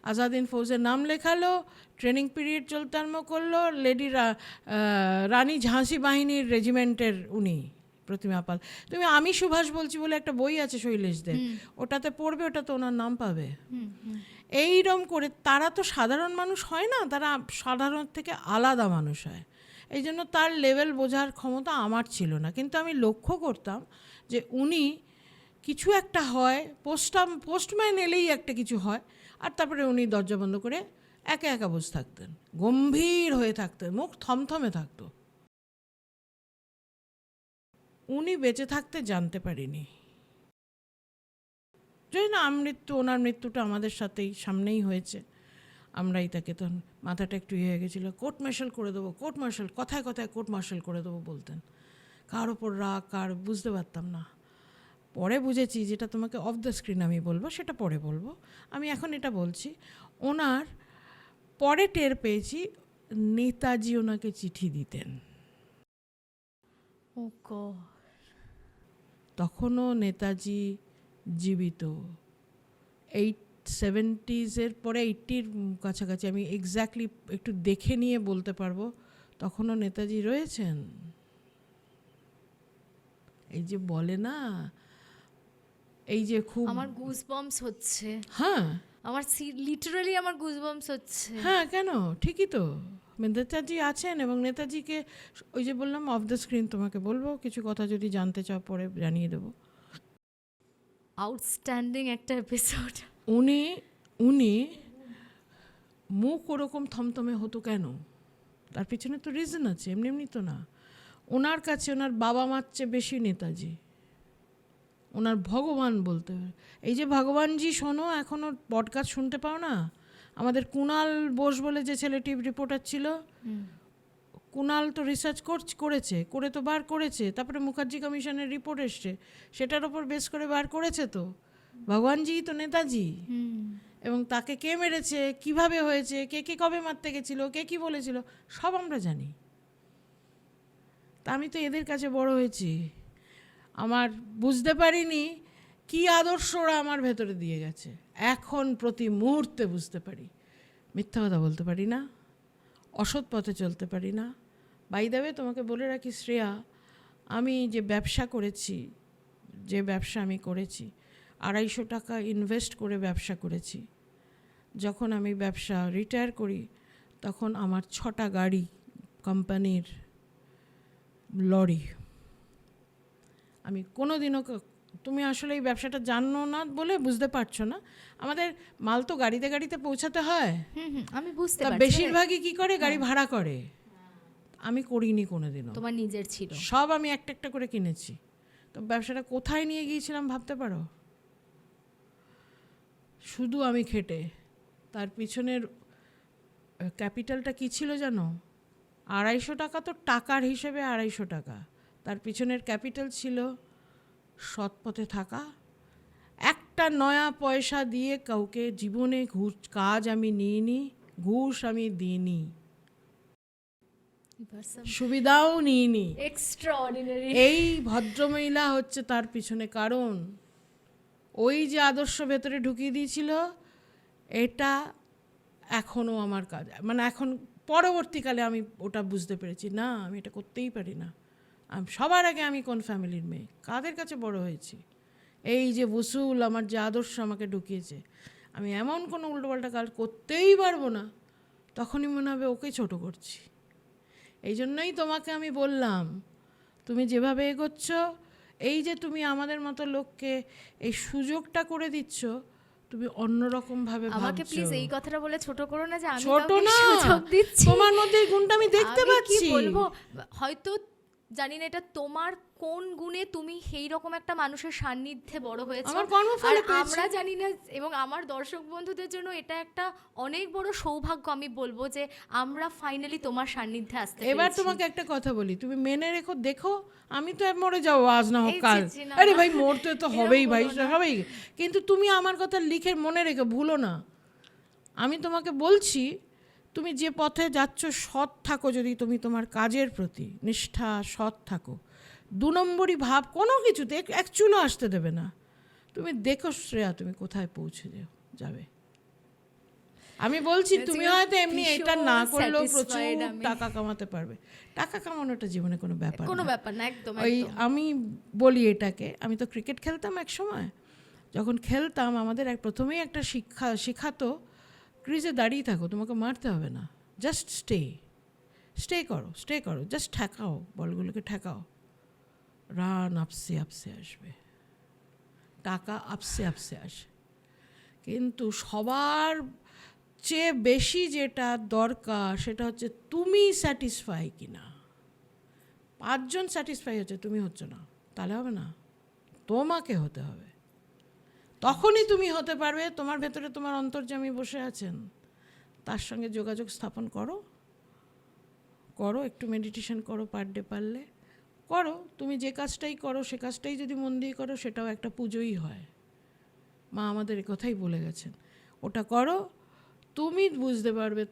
আজাদিন ফৌজের নাম লেখালো, ট্রেনিং পিরিয়ড চলতে আরম্ভ করলো, লেডি রানী ঝাঁসি বাহিনীর রেজিমেন্টের উনি প্রতিমা পাল। তুমি আমি সুভাষ বলছি বলে একটা বই আছে শৈলেশদের, ওটাতে পড়বে, ওটাতে ওনার নাম পাবে। এইরকম করে তারা তো সাধারণ মানুষ হয় না, তারা সাধারণ থেকে আলাদা মানুষ হয়, এই জন্য তার লেভেল বোঝার ক্ষমতা আমার ছিল না। কিন্তু আমি লক্ষ্য করতাম যে উনি কিছু একটা হয়, পোস্টম্যান এলেই একটা কিছু হয়, আর তারপরে উনি দরজা বন্ধ করে একা একা বসে থাকতেন, গম্ভীর হয়ে থাকতেন, মুখ থমথমে থাকতো। উনি বেঁচে থাকতে জানতে পারিনি, যদি না ওনার মৃত্যুটা আমাদের সাথেই সামনেই হয়েছে, আমরাই তাকে তখন মাথাটা একটু ইয়ে হয়ে গেছিলো, কোর্ট মার্শাল করে দেবো, কোর্ট মার্শাল, কথায় কথায় কোর্ট মার্শাল করে দেবো বলতেন, কার ওপর রাগ কার বুঝতে পারতাম না। পরে বুঝেছি, যেটা তোমাকে অফ দ্য স্ক্রিন আমি বলবো সেটা পরে বলবো, আমি এখন এটা বলছি। ওনার পরে টের পেয়েছি নেতাজি ওনাকে চিঠি দিতেন, তখনও নেতাজি জীবিত, 70s পরে 80-র কাছাকাছি, আমি এক্স্যাক্টলি একটু দেখে নিয়ে বলতে পারবো, তখনও নেতাজি রয়েছেন। এই যে বলে না, এই যে খুব আমার গুজবাম্পস হচ্ছে, হ্যাঁ আমার লিটারালি আমার গুজবাম্পস হচ্ছে। হ্যাঁ কেন, ঠিকই তো, নেতাজি আছেন। এবং নেতাজিকে ওই যে বললাম অফ দ্য স্ক্রিন তোমাকে বলবো, কিছু কথা যদি জানতে চাও পরে জানিয়ে দেবো। আউটস্ট্যান্ডিং একটা এপিসোড। উনি মুখ ওরকম থমথমে হতো কেন, তার পিছনে তো রিজন আছে, এমনি এমনি তো না। ওনার কাছে ওনার বাবা মার চেয়ে বেশি নেতাজি ওনার ভগবান বলতে হয়। এই যে ভগবানজি শোনো, এখনও পডকাস্ট শুনতে পাও না? আমাদের কুণাল বোস বলে যে ছেলেটি রিপোর্টার ছিল, কুণাল তো রিসার্চ করে তো বার করেছে, তারপরে মুখার্জি কমিশনের রিপোর্ট এসছে, সেটার ওপর বেস করে বার করেছে তো, ভগবানজি তো নেতাজি। এবং তাকে কে মেরেছে, কিভাবে হয়েছে, কে কবে মারতে গেছিল, কে কি বলেছিল, সব আমরা জানি। তা আমি তো এদের কাছে বড় হয়েছি, আমার বুঝতে পারিনি কি আদর্শরা আমার ভেতরে দিয়ে গেছে, এখন প্রতি মুহূর্তে বুঝতে পারি। মিথ্যা কথা বলতে পারি না, অসৎ পথে চলতে পারি না। বাই দ্য ওয়ে তোমাকে বলে রাখি শ্রেয়া, আমি যে ব্যবসা করেছি, আমি করেছি 250 টাকা ইনভেস্ট করে ব্যবসা করেছি। যখন আমি ব্যবসা রিটায়ার করি তখন আমার 6টা গাড়ি কোম্পানির লরি। আমি কোনোদিনও তুমি আসলে এই ব্যবসাটা জানো না বলে বুঝতে পারছো না, আমাদের মাল তো গাড়িতে গাড়িতে পৌঁছাতে হয়, আমি বুঝতে তা পারছি। বেশিরভাগই কি করে গাড়ি ভাড়া করে। আমি করিনি কোনোদিনও, তোমার নিজের ছিল সব আমি একটা একটা করে কিনেছি। তো ব্যবসাটা কোথায় নিয়ে গিয়েছিলাম ভাবতে পারো? শুধু আমি খেটে। তার পিছনের ক্যাপিটালটা কী ছিল জানো? 250 টাকা, তো টাকার হিসেবে 250 টাকা। তার পিছনের ক্যাপিটাল ছিল সৎ পথে থাকা। একটা নয়া পয়সা দিয়ে কাউকে জীবনে কাজ আমি নিইনি, ঘুষ আমি দিইনি, সুবিধাও নিইনি। এক্সট্রাঅর্ডিনারি। এই ভদ্রমহিলা হচ্ছে তার পিছনে কারণ। ওই যে আদর্শ ভেতরে ঢুকিয়ে দিয়েছিল, এটা এখনও আমার কাজ, মানে এখন পরবর্তীকালে আমি ওটা বুঝতে পেরেছি, না আমি এটা করতেই পারি না। সবার আগে আমি কোন ফ্যামিলির মেয়ে, কাদের কাছে বড় হয়েছি, এই যে বসুল আমার যে আদর্শ আমাকে ঢুকিয়েছে, আমি এমন কোনো উল্টোপাল্টা কাজ করতেই পারবো না, তখনই মনে হবে ওকে ছোট করছি। এই জন্যই তোমাকে আমি বললাম, তুমি যেভাবে এগোচ্ছ, এই যে তুমি আমাদের মতো লোককে এই সুযোগটা করে দিচ্ছ, তুমি অন্যরকমভাবে আমাকে ভাবছো। প্লিজ এই কথাটা বলে ছোট করো না যে আমি ছোট কাউকে না, সুযোগ দিচ্ছি। তোমার মধ্যে এই গুণটা আমি দেখতে আমি কি পাচ্ছি। বলবো, হয়তো জানি না এটা তোমার কোন গুণে তুমি সেই রকম একটা মানুষের সান্নিধ্যে বড় হয়েছো, আমার কর্মফলে আর পেয়েছি। আমরা জানি না। এবং আমার দর্শক বন্ধুদের জন্য এটা একটা অনেক বড় সৌভাগ্য, আমি বলবো যে আমরা ফাইনালি তোমার সান্নিধ্যে আসতে পেরেছি। এবার তোমাকে একটা কথা বলি, তুমি মেনে রেখো, দেখো আমি তো মরে যাবো আজ না হোক এই কাল। ছি, না, আরে না। ভাই মরতে তো এরকম হবেই ভাই, বলো না। হবেই। কিন্তু তুমি আমার কথা লিখে মনে রেখো, ভুলো না। আমি তোমাকে বলছি, তুমি যে পথে যাচ্ছ সৎ থাকো, যদি তুমি তোমার কাজের প্রতি নিষ্ঠা সৎ থাকো, 2 নম্বরই ভাব কোনো কিছুতে এক চুলো আসতে দেবে না। তুমি দেখো শ্রেয়া, তুমি কোথায় পৌঁছে যাবে। আমি বলছি তুমি হয়তো এমনি এটা না করলেও প্রচুর টাকা কামাতে পারবে। টাকা কামানোটা জীবনে কোনো ব্যাপার কোনো না। ব্যাপার না, একদম ওই একদম। আমি বলি এটাকে, আমি তো ক্রিকেট খেলতাম এক সময়, যখন খেলতাম আমাদের প্রথমেই একটা শেখাতো, ক্রিজে দাঁড়িয়ে থাকো, তোমাকে মারতে হবে না, জাস্ট স্টে করো, জাস্ট ঠেকাও, বলগুলোকে ঠেকাও, রান আপসে আপসে আসবে, টাকা আপসে আপসে আসে। কিন্তু সবার চেয়ে বেশি যেটা দরকার সেটা হচ্ছে তুমি স্যাটিসফাই কিনা। 5 জন স্যাটিসফাই হচ্ছে, তুমি হচ্ছ না, তাহলে হবে না, তোমাকে হতে হবে। তখনই তুমি হতে পারবে। তোমার ভেতরে তোমার অন্তর্যামী বসে আছেন, তার সঙ্গে যোগাযোগ স্থাপন করো, একটু মেডিটেশন করো, পার ডে পারলে করো। তুমি যে কাজটাই করো সে কাজটাই যদি মন দিয়ে করো, সেটাও একটা পুজোই হয়। মা আমাদের কথাই বলে গেছেন, ওটা করো, তুমি বুঝতে পারবে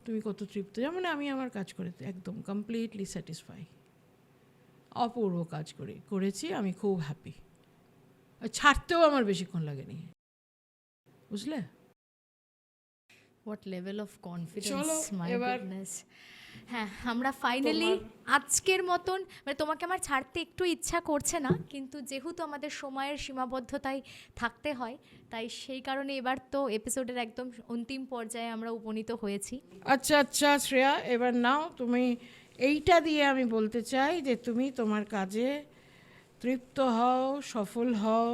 তুমি কত তৃপ্ত। যেমন আমি আমার কাজ করে একদম কমপ্লিটলি স্যাটিসফাই, অপূর্ব কাজ করেছি, আমি খুব হ্যাপি। ছাড়তেও আমার বেশিক্ষণ লাগেনি, বুঝলে? হোয়াট লেভেল অফ চলো, কনফিডেন্স, মাই এবার গুডনেস। হ্যাঁ, আমরা ফাইনালি আজকের মতন, মানে তোমাকে আমার ছাড়তে একটু ইচ্ছা করছে না, কিন্তু যেহেতু আমাদের সময়ের সীমাবদ্ধতায় থাকতে হয়, তাই সেই কারণে এবার তো এপিসোডের একদম অন্তিম পর্যায়ে আমরা উপনীত হয়েছি। আচ্ছা শ্রেয়া, এবার নাও তুমি এইটা দিয়ে আমি বলতে চাই যে তুমি তোমার কাজে তৃপ্ত হও, সফল হও।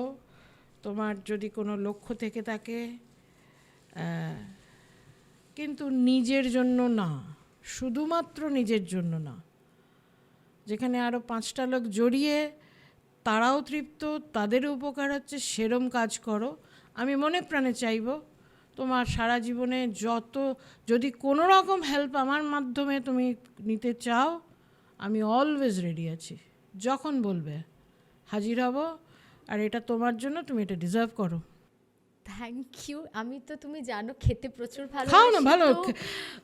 তোমার যদি কোনো লক্ষ্য থেকে থাকে, কিন্তু নিজের জন্য না, শুধুমাত্র নিজের জন্য না, যেখানে আরও 5টা লোক জড়িয়ে তারাও তৃপ্ত, তাদেরও উপকার হচ্ছে, সেরম কাজ করো। আমি মনে প্রাণে চাইব তোমার সারা জীবনে যদি কোনো রকম হেল্প আমার মাধ্যমে তুমি নিতে চাও, আমি অলওয়েজ রেডি আছি, যখন বলবে হাজির হব। আর এটা তোমার জন্য, তুমি এটা ডিজার্ভ করো। Thank you. আমি তো তুমি জানো খেতে প্রচুর ভালো, খাও না,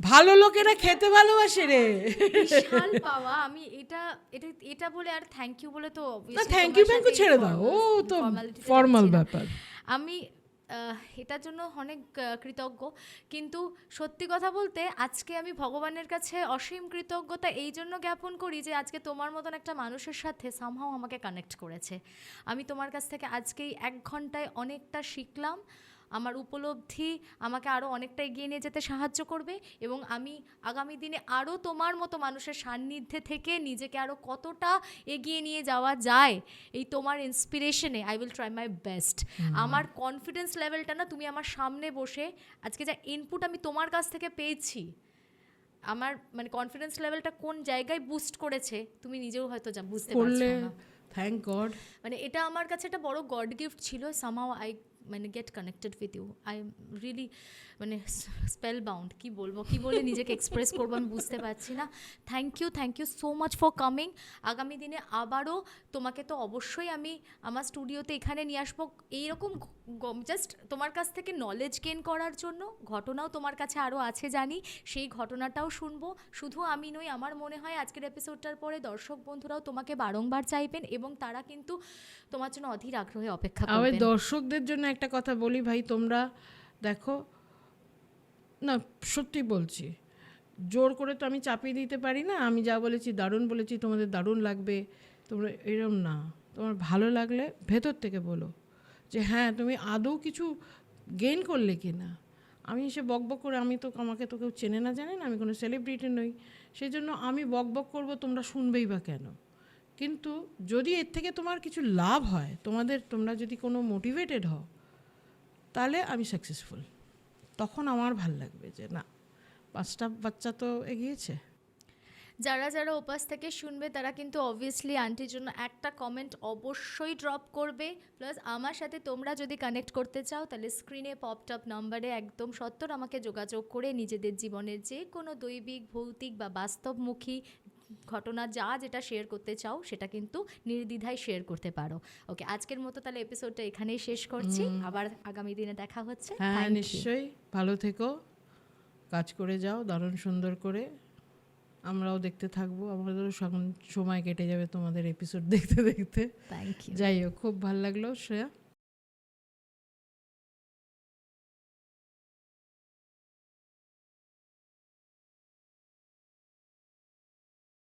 ভালো লোকেরা খেতে ভালোবাসে রে। বিশাল পাওয়া। আমি এটা বলে আর থ্যাংক ইউ বলে তো না, থ্যাংক ইউ ছেড়ে দাও, ও তো ফর্মাল ব্যাপার। আমি এটার জন্য অনেক কৃতজ্ঞ, কিন্তু সত্যি কথা বলতে আজকে আমি ভগবানের কাছে অসীম কৃতজ্ঞতা এই জন্য জ্ঞাপন করি যে আজকে তোমার মতন একটা মানুষের সাথে সামহাও আমাকে কানেক্ট করেছে। আমি তোমার কাছ থেকে আজকেই 1 ঘন্টায় অনেকটা শিখলাম, আমার উপলব্ধি আমাকে আরও অনেকটা এগিয়ে নিয়ে যেতে সাহায্য করবে, এবং আমি আগামী দিনে আরও তোমার মতো মানুষের সান্নিধ্যে থেকে নিজেকে আরও কতটা এগিয়ে নিয়ে যাওয়া যায় এই তোমার ইন্সপিরেশনে I will try my best. আমার কনফিডেন্স লেভেলটা না, তুমি আমার সামনে বসে আজকে যা ইনপুট আমি তোমার কাছ থেকে পেয়েছি, আমার মানে কনফিডেন্স লেভেলটা কোন জায়গায় বুস্ট করেছে তুমি নিজেও হয়তো যা বুঝতে পারছো না। Thank God. মানে এটা আমার কাছে একটা বড় গড গিফট ছিল। সামহাউ আই মানে get connected with you. I am really মানে স্পেল বাউন্ড, কী বলবো, কী বলে নিজেকে এক্সপ্রেস করবো আমি বুঝতে পারছি না। Thank you so much for coming. আগামী দিনে আবারও তোমাকে তো অবশ্যই আমি আমার স্টুডিওতে এখানে নিয়ে আসবো, এইরকম জাস্ট তোমার কাছ থেকে নলেজ গেইন করার জন্য। ঘটনাও তোমার কাছে আরও আছে জানি, সেই ঘটনাটাও শুনবো। শুধু আমি নই, আমার মনে হয় আজকের এপিসোডটার পরে দর্শক বন্ধুরাও তোমাকে বারংবার চাইবেন, এবং তারা কিন্তু তোমার জন্য অধীর আগ্রহে অপেক্ষা আমি করবেন। দর্শকদের জন্য একটা কথা বলি ভাই, তোমরা দেখো না, সত্যি বলছি, জোর করে তো আমি চাপিয়ে দিতে পারি না। আমি যা বলেছি দারুণ বলেছি, তোমাদের দারুণ লাগবে, তোমরা এরম না। তোমার ভালো লাগলে ভেতর থেকে বলো যে হ্যাঁ তুমি আদৌ কিছু গেইন করলে কি না। আমি এসে বকবক করে, আমাকে তো কেউ চেনে না জানে না, আমি কোনো সেলিব্রিটি নই, সেই জন্য আমি বকবক করবো, তোমরা শুনবেই বা কেন। কিন্তু যদি এর থেকে তোমার কিছু লাভ হয়, তোমরা যদি কোনো মোটিভেটেড হও, তাহলে আমি সাকসেসফুল। তখন আমার ভাল লাগবে যে না, 5টা বাচ্চা তো এগিয়েছে। যারা যারা ওপাশ থেকে শুনবে তারা কিন্তু অবভিয়াসলি আন্টির জন্য একটা কমেন্ট অবশ্যই ড্রপ করবে। প্লাস আমার সাথে তোমরা যদি কানেক্ট করতে চাও, তাহলে স্ক্রিনে পপটপ নাম্বারে একদম সত্তর আমাকে যোগাযোগ করে নিজেদের জীবনের যে কোনো দৈবিক, ভৌতিক বা বাস্তবমুখী ঘটনা যেটা শেয়ার করতে চাও, সেটা কিন্তু নির্দ্বিধায় শেয়ার করতে পারো। ওকে, আজকের মতো তাহলে এপিসোডটা এখানেই শেষ করছি। আবার আগামী দিনে দেখা হচ্ছে। হ্যাঁ নিশ্চয়ই, ভালো থেকো, কাজ করে যাও দারুণ সুন্দর করে। আমরাও দেখতে থাকবো, আমাদেরও সময় কেটে যাবে তোমাদের এপিসোড দেখতে দেখতে। Thank you. যাই হোক, খুব ভালো লাগলো শ্রেয়া।